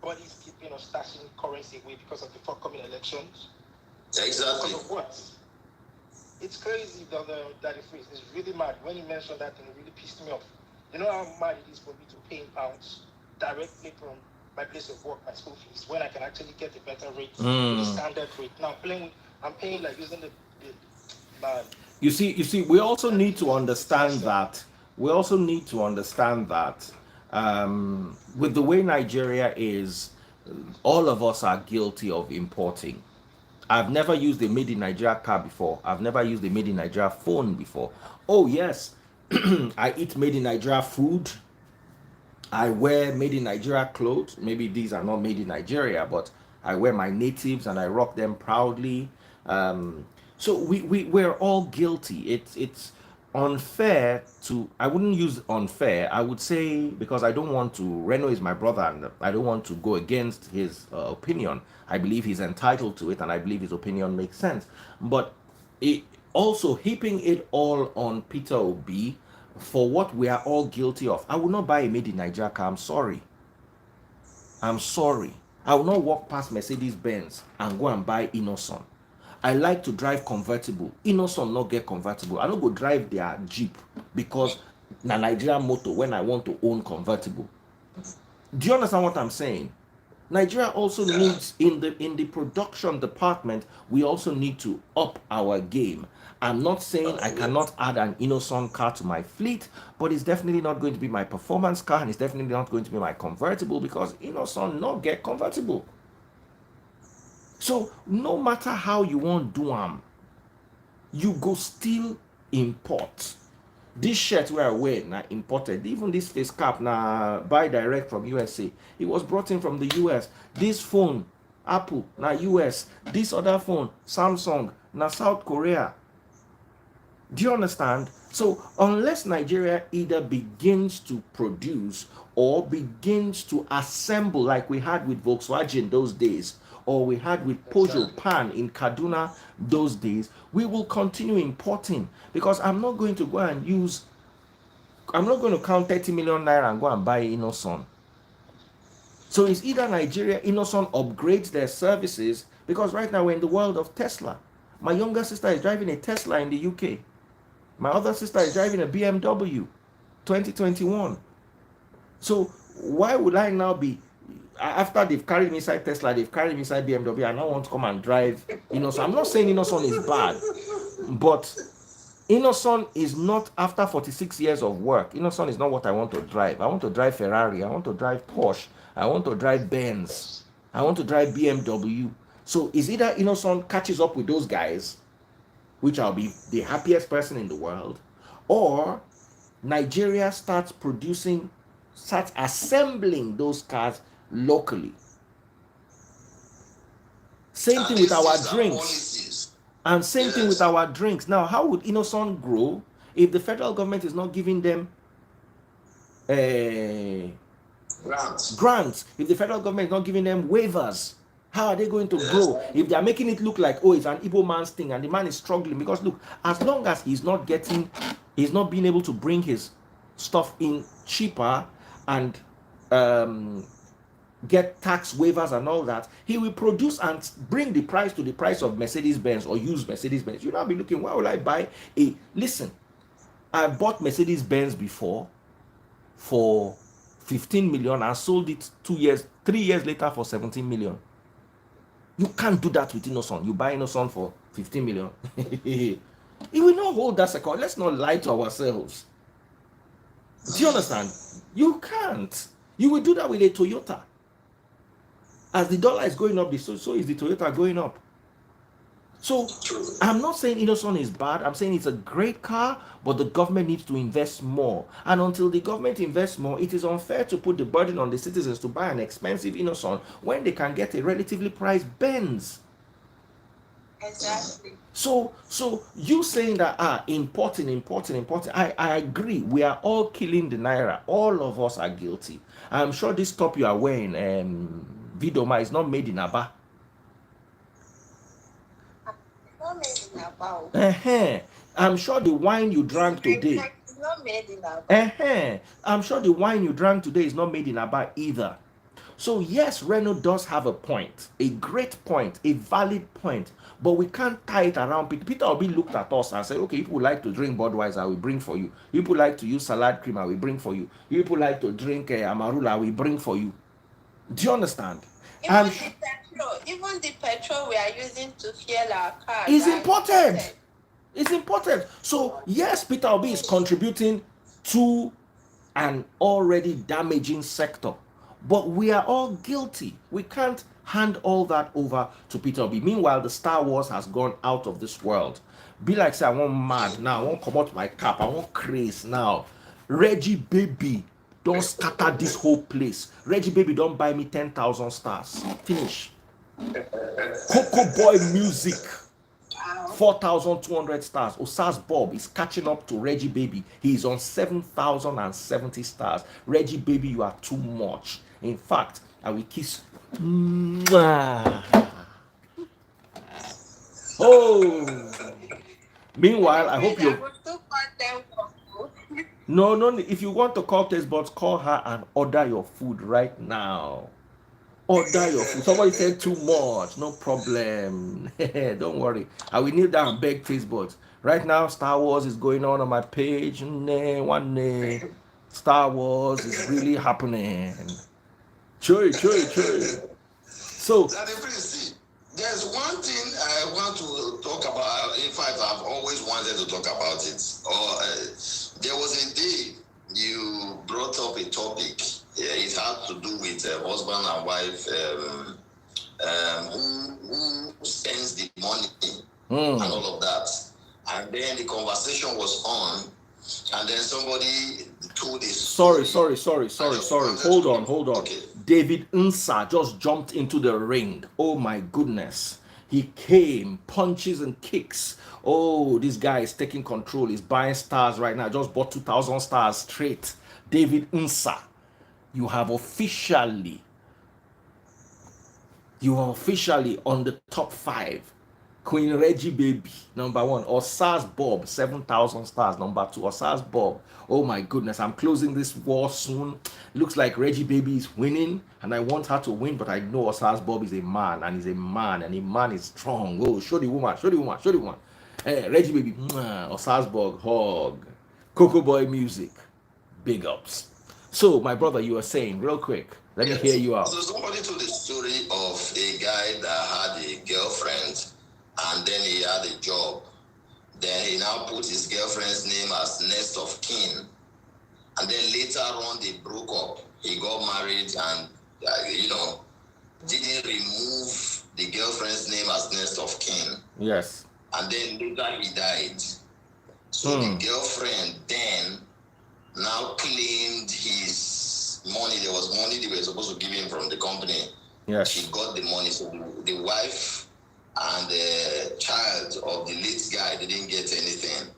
somebody's keeping or stashing currency away because of the forthcoming elections. Exactly. Because of what? It's crazy, Daddy Freeze. It's really mad. When you mentioned that thing, it really pissed me off. You know how mad it is for me to pay in pounds directly from my place of work, my school fees, when I can actually get a better rate, the standard rate. Now I'm paying like using the You see, we also need to understand that. With the way Nigeria is, all of us are guilty of importing. I've never used a made in Nigeria car before. I've never used a made in Nigeria phone before. Oh yes, I eat made in Nigeria food. I wear made in Nigeria clothes. Maybe these are not made in Nigeria, but I wear my natives and I rock them proudly. So we're all guilty. It's unfair to, I wouldn't use unfair, I would say, because I don't want to, Reno is my brother and I don't want to go against his opinion. I believe he's entitled to it and I believe his opinion makes sense. But it also heaping it all on Peter Obi for what we are all guilty of. I will not buy a made in Nigeria car. I'm sorry. I will not walk past Mercedes Benz and go and buy Innocent. I like to drive convertible. Innocent not get convertible. I don't go drive their Jeep because na Nigerian motor when I want to own convertible. Do you understand what I'm saying? Nigeria also needs in the production department, we also need to up our game. I'm not saying I cannot add an Innoson car to my fleet, but it's definitely not going to be my performance car, and it's definitely not going to be my convertible, because Innoson not get convertible. So no matter how you want do am, you go still import. This shirt we are wearing na imported. Even this face cap na buy direct from USA. It was brought in from the US. This phone, Apple na US. This other phone, Samsung na South Korea. Do you understand? So unless Nigeria either begins to produce or begins to assemble like we had with Volkswagen those days, or we had with Peugeot Pan in Kaduna those days, we will continue importing, because I'm not going to go and use, I'm not going to count 30 million naira and go and buy Innoson. So it's either Nigeria, Innoson upgrades their services, because right now we're in the world of Tesla. My younger sister is driving a Tesla in the UK. My other sister is driving a BMW 2021. So why would I now be, after they've carried me inside Tesla, they've carried me inside BMW, I now want to come and drive Innoson? I'm not saying Innoson is bad, but Innoson is not, after 46 years of work, Innoson is not what I want to drive. I want to drive Ferrari, I want to drive Porsche, I want to drive Benz, I want to drive BMW. So it's either Innoson catches up with those guys, which I'll be the happiest person in the world, or Nigeria starts assembling those cars locally. Same thing with our drinks. And same thing with our drinks. Now, how would Innoson grow if the federal government is not giving them grants? If the federal government is not giving them waivers, how are they going to grow? If they are making it look like, oh, it's an Igbo man's thing and the man is struggling, because look, as long as he's not being able to bring his stuff in cheaper and get tax waivers and all that, he will produce and bring the price to the price of Mercedes-Benz or use Mercedes-Benz. You'll not be looking, why will I buy a, listen, I bought Mercedes-Benz before for 15 million and sold it 3 years later for 17 million. You can't do that with Innoson. You buy Innoson for 15 million. It will not hold that second. Let's not lie to ourselves. Do you understand? You can't. You will do that with a Toyota. As the dollar is going up, so is the Toyota going up. So I'm not saying Innoson is bad. I'm saying it's a great car, but the government needs to invest more. And until the government invests more, it is unfair to put the burden on the citizens to buy an expensive Innoson when they can get a relatively priced Benz. Exactly. So you saying that importing, I agree. We are all killing the naira. All of us are guilty. I'm sure this top you are wearing, Vidoma, is not made in Aba. Not made in Aba. I'm sure the wine you drank today. It's not made in Aba. I'm sure the wine you drank today is not made in Aba either. So yes, Reno does have a point, a great point, a valid point, but we can't tie it around Peter. Peter Obi looked at us and said, okay, people like to drink Budweiser, I will bring for you. People like to use salad cream, I will bring for you. People like to drink Amarula, I will bring for you. Do you understand? Even the petrol we are using to fuel our cars is imported. It's important. So yes, Peter Obi is contributing to an already damaging sector, but we are all guilty. We can't hand all that over to Peter Obi. Meanwhile, the Star Wars has gone out of this world. Be like, say, I want mad now. I want come out my cap. I want craze now. Reggie Baby, don't scatter this whole place. Reggie Baby, don't buy me 10,000 stars. Finish. Coco Boy Music, 4,200 stars. Osas Bob is catching up to Reggie Baby. He is on 7,070 stars. Reggie Baby, you are too much. In fact, I will kiss. Oh. Meanwhile, I hope you. No. If you want to call taste buds, call her and order your food right now. Order your food. Somebody said too much. No problem. Don't worry. I will kneel down and beg taste buds. Right now, Star Wars is going on my page. Star Wars is really happening. Choy. So, Daddy, please see. There's one thing I want to talk about. In fact, I've always wanted to talk about it. There was a day you brought up a topic. It had to do with husband and wife who spends the money and all of that. And then the conversation was on, and then somebody told a story. sorry. Hold on. Okay. David Nsa just jumped into the ring. Oh my goodness. He came, punches and kicks. Oh, this guy is taking control. He's buying stars right now. Just bought 2,000 stars straight. David Nsa, you have officially on the top 5. Queen Reggie Baby, number 1. Osas Bob, 7,000 stars, number 2. Osas Bob. Oh my goodness, I'm closing this war soon. Looks like Reggie Baby is winning, and I want her to win, but I know Osas Bob is a man, and he's a man, and a man is strong. Oh, show the woman. Hey, Reggie Baby, Osas Bob, hug. Coco Boy Music, big ups. So, my brother, you were saying, real quick, let me hear you out. So somebody told the story of a guy that had a girlfriend, and then he had a job. Then he now put his girlfriend's name as next of kin. And then later on, they broke up. He got married and, didn't remove the girlfriend's name as next of kin. Yes. And then later he died. So the girlfriend then now claimed his money. There was money they were supposed to give him from the company. Yes. She got the money. So the wife and the child of the late guy didn't get anything.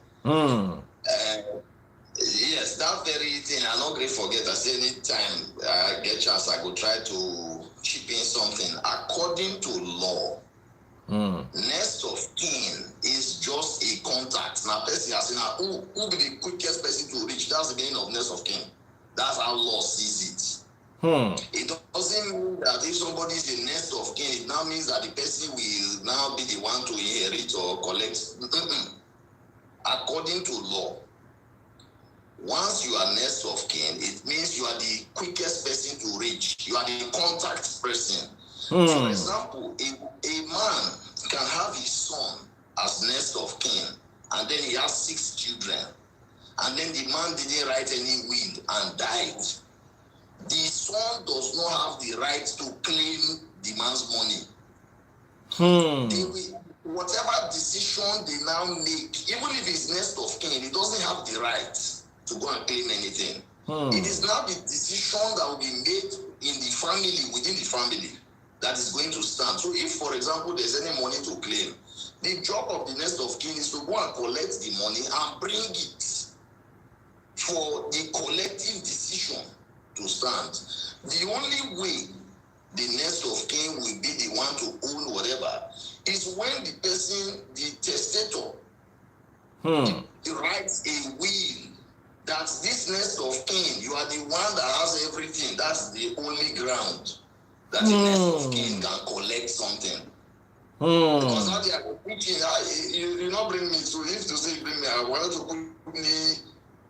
Yes, that very thing, I'm not going to forget. I say anytime I get chance, I go try to chip in something. According to law, next of kin is just a contact. Now, person has who be the quickest person to reach? That's the meaning of next of kin. That's how law sees it. It doesn't mean that if somebody is the next of kin, it now means that the person will now be the one to inherit or collect. According to law, once you are next of kin, it means you are the quickest person to reach. You are the contact person. For example, a man can have his son as next of kin, and then he has 6 children, and then the man didn't write any will and died. The son does not have the right to claim the man's money. Whatever decision they now make, even if it's next of kin, he doesn't have the right to go and claim anything. It is now the decision that will be made in the family, within the family, that is going to stand. So if, for example, there's any money to claim, the job of the next of kin is to go and collect the money and bring it for the collective decision to stand. The only way the next of kin will be the one to own whatever is when the person, the testator, writes a will that this next of kin, you are the one that has everything. That's the only ground that the next of kin can collect something. Because now they are preaching, you not bring me, so if to say bring me, I wanted to put me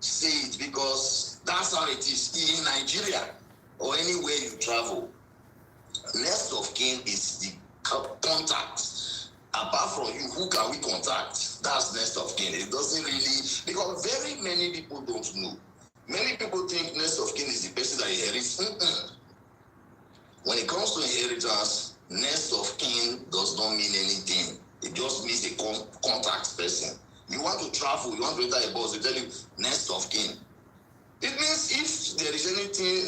say it because that's how it is in Nigeria or anywhere you travel. Next of kin is the contact. Apart from you, who can we contact? That's next of kin. It doesn't really, because very many people don't know. Many people think next of kin is the person that inherits. When it comes to inheritance, next of kin does not mean anything. It just means a contact person. You want to travel, you want to enter a bus, they tell you next of kin. It means if there is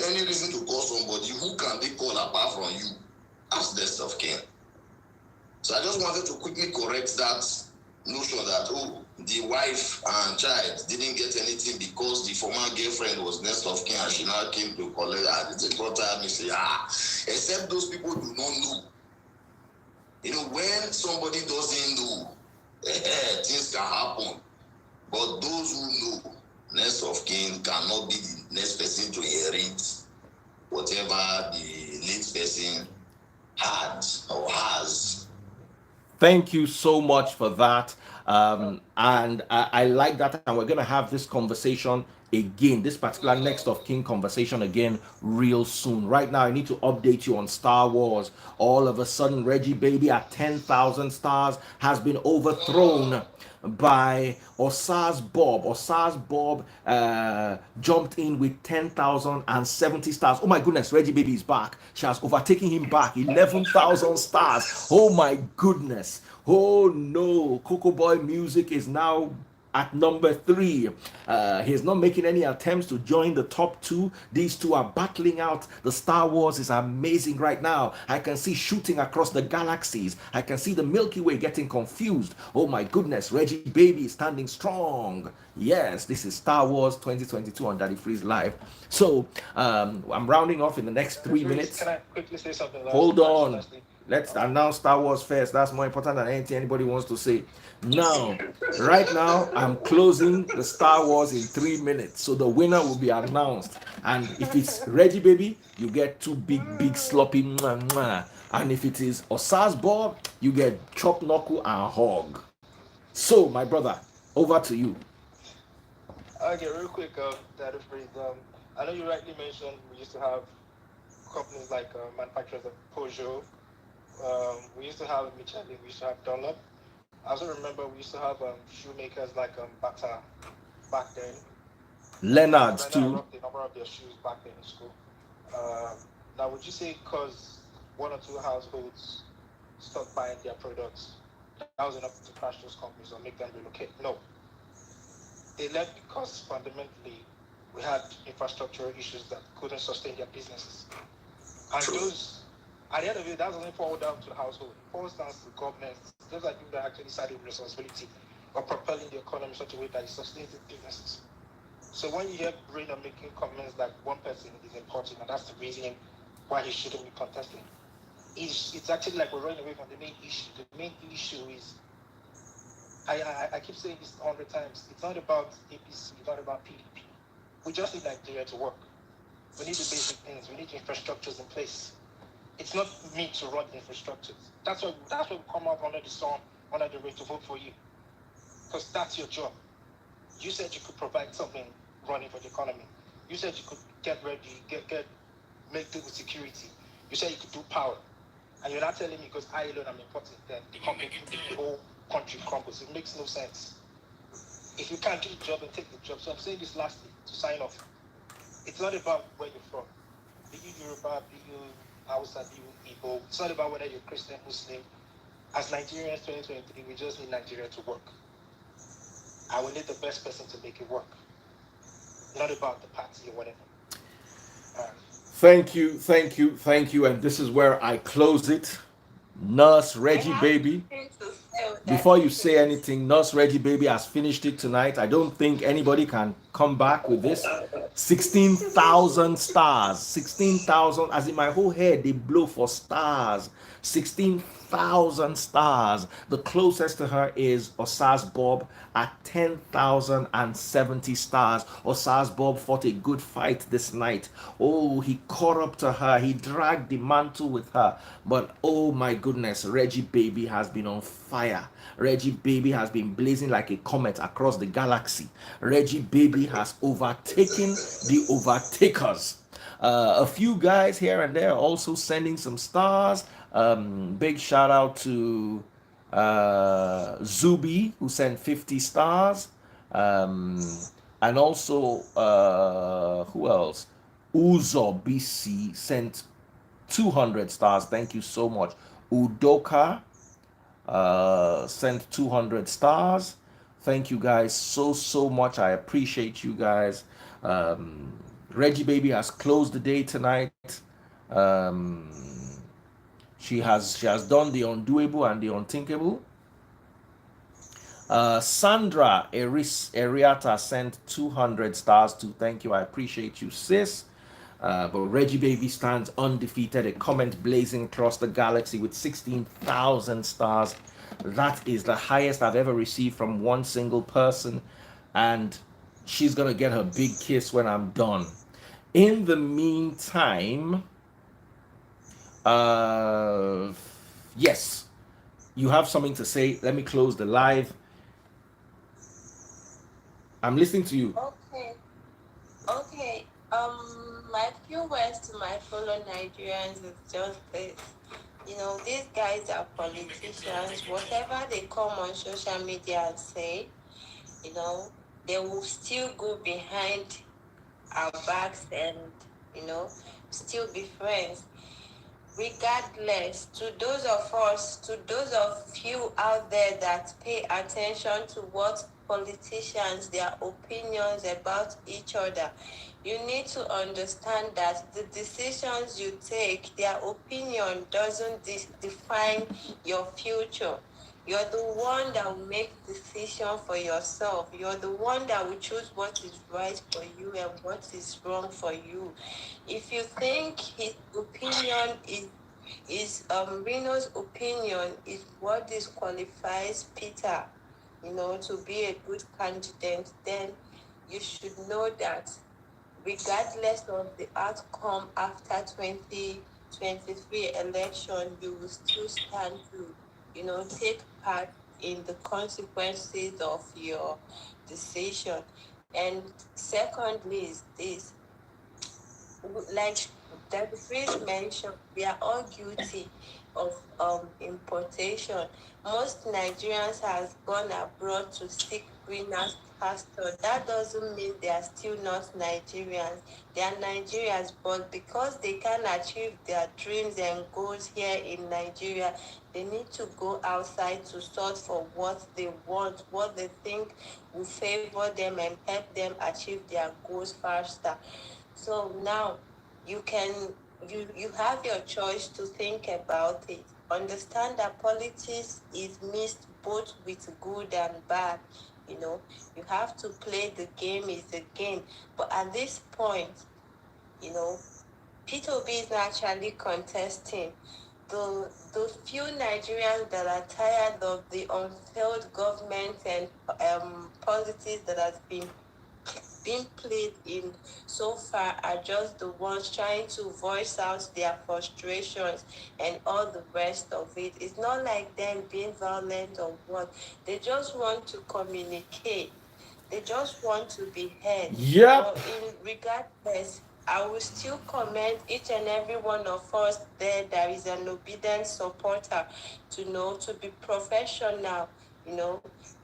any reason to call somebody, who can they call apart from you? That's next of kin. So I just wanted to quickly correct that notion that, the wife and child didn't get anything because the former girlfriend was next of kin and she now came to collect her. It's a quarter and say, except those people do not know. When somebody doesn't know, things can happen. But those who know, next of kin cannot be the next person to inherit whatever the late person had or has. Thank you so much for that. And I like that. And we're going to have this conversation again, this particular next of kin conversation again real soon. Right now I need to update you on Star Wars. All of a sudden Reggie Baby at 10,000 stars has been overthrown by Osas Bob. Osas Bob jumped in with 10,070 stars. Oh my goodness, Reggie Baby is back. She has overtaken him back, 11,000 stars. Oh my goodness. Oh no, Coco Boy Music is now at number 3. He's not making any attempts to join the top 2. These two are battling out. The Star Wars is amazing right now. I can see shooting across the galaxies. I can see the Milky Way getting confused. Oh my goodness, Reggie Baby is standing strong. Yes, this is Star Wars 2022 on Daddy Freeze Live. So I'm rounding off in the next 3 minutes. Can I quickly say something? Hold on. Let's announce Star Wars first. That's more important than anything anybody wants to say. Now, right now, I'm closing the Star Wars in 3 minutes. So the winner will be announced. And if it's Reggie Baby, you get 2 big sloppy mwah, mwah. And if it is Osas Bob, you get chop knuckle and hog. So, my brother, over to you. Okay, real quick, Daddy Freeze. I know you rightly mentioned we used to have companies like manufacturers of Peugeot. We used to have Michelin, we used to have Dunlop. I also remember we used to have shoemakers like Bata back then. Leonard's too. I rocked a number of their shoes back then in school. Now, would you say because 1 or 2 households stopped buying their products, that was enough to crash those companies or make them relocate? No. They left because fundamentally we had infrastructural issues that couldn't sustain their businesses. And those, at the end of it, that doesn't fall down to the household. It falls down to the government. Those are people that actually started with responsibility of propelling the economy in such a way that it sustains the businesses. So when you hear Reno making comments like one person is important and that's the reason why he shouldn't be contesting, it's actually like we're running away from the main issue. The main issue is, I keep saying this 100 times, it's not about APC, it's not about PDP. We just need Nigeria to work. We need the basic things, we need infrastructures in place. It's not me to run infrastructures. That's why we come out under the sun, under the rain to vote for you. Because that's your job. You said you could provide something running for the economy. You said you could get ready, make do with security. You said you could do power. And you're not telling me because I alone am important that the whole country crumbles. It makes no sense. If you can't do the job, then take the job. So I'm saying this lastly to sign off. It's not about where you're from. Be you Yoruba, be you Hausa, be you Igbo. It's not about whether you're Christian, Muslim. As Nigerians 2023, we just need Nigeria to work. I will need the best person to make it work. Not about the party or whatever. Thank you. And this is where I close it. Nurse Reggie Baby. Before you say anything, Nurse Reggie Baby has finished it tonight. I don't think anybody can come back with this. 16,000 stars. 16,000. As in my whole head, they blow for stars. 16,000 stars. The closest to her is Osas Bob at 10,070 stars. Osas Bob fought a good fight this night. Oh, he caught up to her. He dragged the mantle with her. But oh my goodness, Reggie Baby has been on fire. Reggie Baby has been blazing like a comet across the galaxy. Reggie Baby has overtaken the overtakers. A few guys here and there also sending some stars. Big shout out to Zubi, who sent 50 stars. And also, who else? Uzo BC sent 200 stars. Thank you so much. Udoka sent 200 stars. Thank you guys so much. I appreciate you guys. Reggie Baby has closed the day tonight. She has done the undoable and the unthinkable. Sandra Eriata sent 200 stars too. Thank you. I appreciate you, sis. But Reggie Baby stands undefeated, a comment blazing across the galaxy with 16,000 stars. That is the highest I've ever received from one single person. And she's going to get her big kiss when I'm done. In the meantime, yes, you have something to say. Let me close the live. I'm listening to you. Okay. My few words to my fellow Nigerians is just this. These guys are politicians. Whatever they come on social media and say, you know, they will still go behind our backs and, you know, still be friends. Regardless, to those of you out there that pay attention to what politicians, their opinions about each other, you need to understand that the decisions you take, their opinion doesn't define your future. You're the one that will make decision for yourself. You're the one that will choose what is right for you and what is wrong for you. If you think his opinion is Reno's opinion is what disqualifies Peter, to be a good candidate, then you should know that regardless of the outcome after 2023 election, you will still stand to, take part in the consequences of your decision. And secondly is this, like Dr. Freeze mentioned, we are all guilty of importation. Most Nigerians has gone abroad to seek greener pasture. That doesn't mean they are still not Nigerians. They are Nigerians, but because they can achieve their dreams and goals here in Nigeria, they need to go outside to sort for what they want, what they think will favor them and help them achieve their goals faster. So now you can you have your choice to think about it. Understand that politics is mixed both with good and bad. You have to play the game is a game. But at this point, you know, P2B is actually contesting. The few Nigerians that are tired of the unfailed government and policies that has been played in so far are just the ones trying to voice out their frustrations and all the rest of it. It's not like them being violent or what. They just want to communicate. They just want to be heard. Yep. But in regardless, I will still commend each and every one of us there is an obedient supporter to be professional,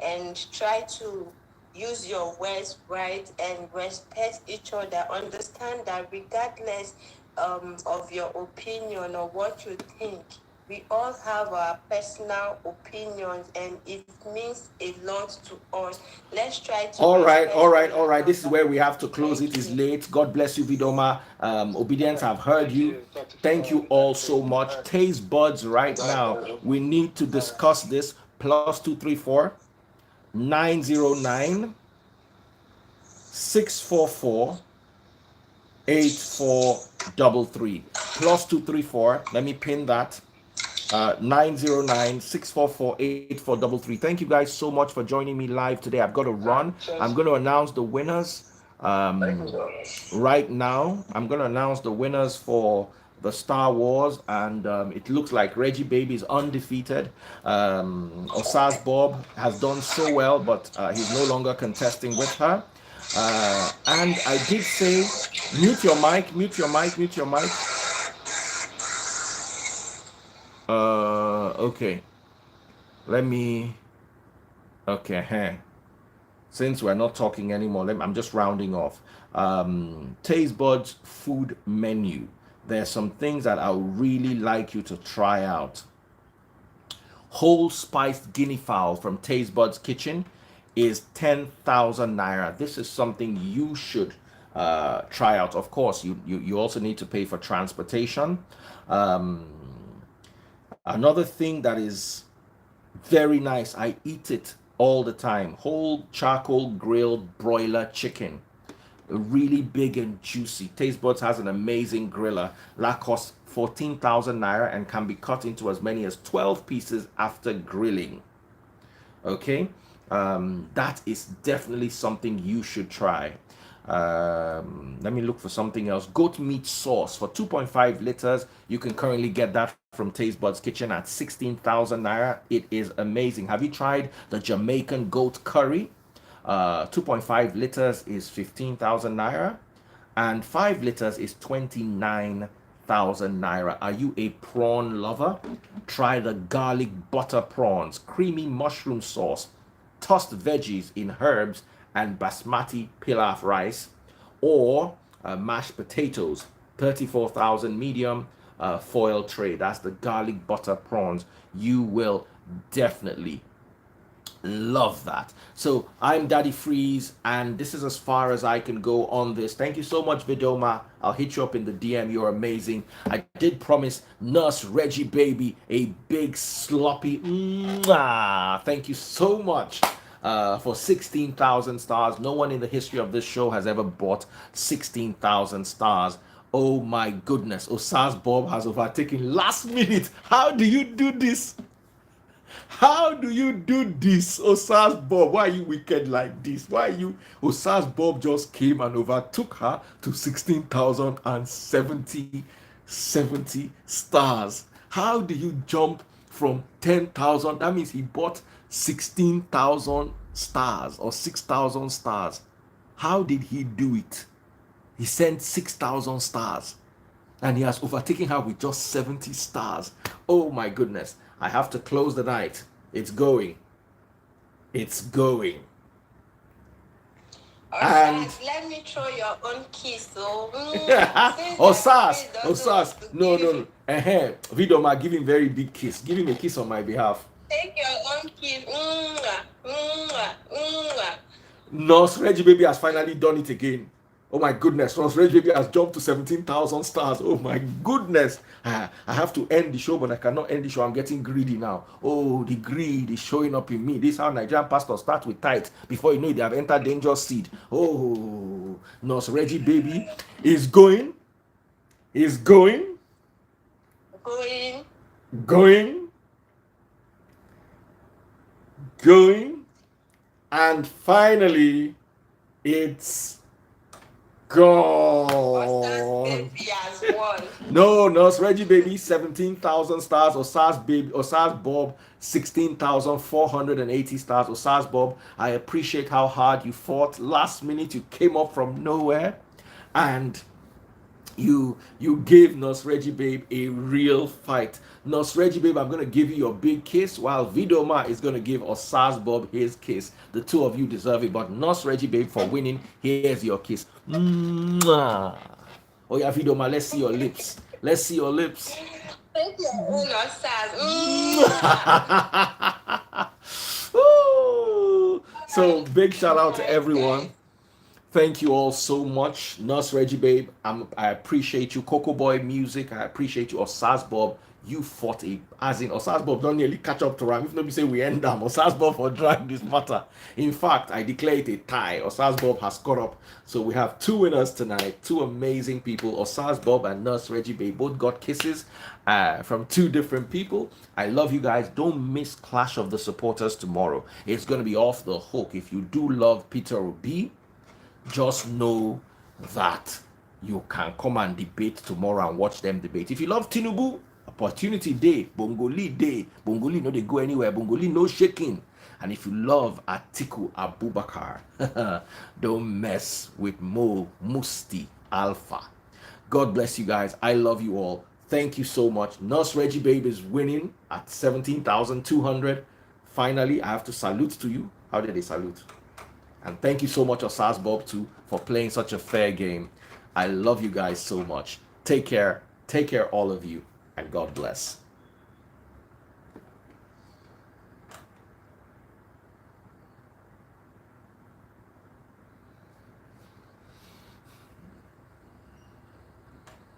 and try to use your words right and respect each other. Understand that regardless of your opinion or what you think, we all have our personal opinions and it means a lot to us. Let's try to all right. respect This is where we have to one close. another. It is Thank you. late. God bless you, Vidoma. Obedience, I've heard Thank you. you, Dr. Thank you Fani. all Thank you. so much. Taste buds right now. We need to discuss this. +234 909 644 8433. +234. Let me pin that. 909 644 8433. Thank you guys so much for joining me live today. I've got to run. I'm going to announce the winners right now. I'm going to announce the winners for the Star Wars, and it looks like Reggie Baby is undefeated. Osaz Bob has done so well, but he's no longer contesting with her. And I did say, mute your mic, mute your mic, mute your mic. Okay. Let me. Okay. Since we're not talking anymore, I'm just rounding off. Taste Buds food menu. There's some things that I would really like you to try out. Whole spiced guinea fowl from Taste Buds Kitchen is 10,000 naira. This is something you should try out. Of course, you also need to pay for transportation. Another thing that is very nice, I eat it all the time, whole charcoal grilled broiler chicken, really big and juicy. Taste Buds has an amazing griller that costs 14,000 naira and can be cut into as many as 12 pieces after grilling. Okay, that is definitely something you should try. Let me look for something else. Goat meat sauce for 2.5 liters. You can currently get that from Taste Buds Kitchen at 16,000 naira. It is amazing. Have you tried the Jamaican goat curry? 2.5 liters is 15,000 naira. And 5 liters is 29,000 naira. Are you a prawn lover? Try the garlic butter prawns, creamy mushroom sauce, tossed veggies in herbs, and basmati pilaf rice, or mashed potatoes, 34,000 medium foil tray. That's the garlic butter prawns. You will definitely love that. So I'm Daddy Freeze, and this is as far as I can go on this. Thank you so much, Vidoma. I'll hit you up in the DM. You're amazing. I did promise Nurse Reggie Baby a big sloppy mwah. Thank you so much for 16,000 stars. No one in the history of this show has ever bought 16,000 stars. Oh my goodness. Osas Bob has overtaken last minute. How do you do this? How do you do this, Osas Bob? Why are you wicked like this? Why are you? Osas Bob just came and overtook her to 16,070 stars. How do you jump from 10,000? That means he bought 16,000 stars or 6,000 stars. How did he do it? He sent 6,000 stars and he has overtaken her with just 70 stars. Oh my goodness. I have to close the night. It's going. It's going. And let me throw your own kiss. So, Osas. No. Vidoma, give him very big kiss. Give him a kiss on my behalf. Take your own kiss. Nurse Reggie Baby has finally done it again. Oh my goodness, Nurse Reggie Baby has jumped to 17,000 stars. Oh my goodness. I have to end the show, but I cannot end the show. I'm getting greedy now. Oh, the greed is showing up in me. This is how Nigerian pastors start with tithe. Before you know it, they have entered dangerous seed. Oh, Nurse Reggie Baby is going. And finally, it's gone. No, Nurse Reggie Baby, 17,000 stars. Osas Bob, 16,480 stars. Osas Bob, I appreciate how hard you fought. Last minute, you came up from nowhere, and you gave Nurse Reggie Babe a real fight. Nurse Reggie Babe, I'm going to give you your big kiss, while Vidoma is going to give Osas Bob his kiss. The two of you deserve it, but Nurse Reggie Babe, for winning, here's your kiss. Mwah. Oh yeah, Vidoma, let's see your lips. Let's see your lips. Thank you, So big shout out to everyone. Thank you all so much. Nurse Reggie Babe, I appreciate you. Coco Boy Music, I appreciate you. Osas Bob, you fought as in Osas Bob don't nearly catch up to Ram. If nobody say we end them, Osas Bob for drag this matter. In fact, I declare it a tie. Osas Bob has caught up. So we have two winners tonight, two amazing people. Osas Bob and Nurse Reggie Babe both got kisses from two different people. I love you guys. Don't miss Clash of the Supporters tomorrow. It's going to be off the hook. If you do love Peter Obi, just know that you can come and debate tomorrow and watch them debate. If you love Tinubu, opportunity day, Bongoli no they go anywhere, Bongoli no shaking. And if you love Atiku Abubakar, don't mess with Mo Musti Alpha. God bless you guys. I love you all. Thank you so much. Nurse Reggie Babe is winning at 17,200. Finally, I have to salute to you. How did they salute? And thank you so much, Osas Bob, too, for playing such a fair game. I love you guys so much. Take care. Take care, all of you. And God bless.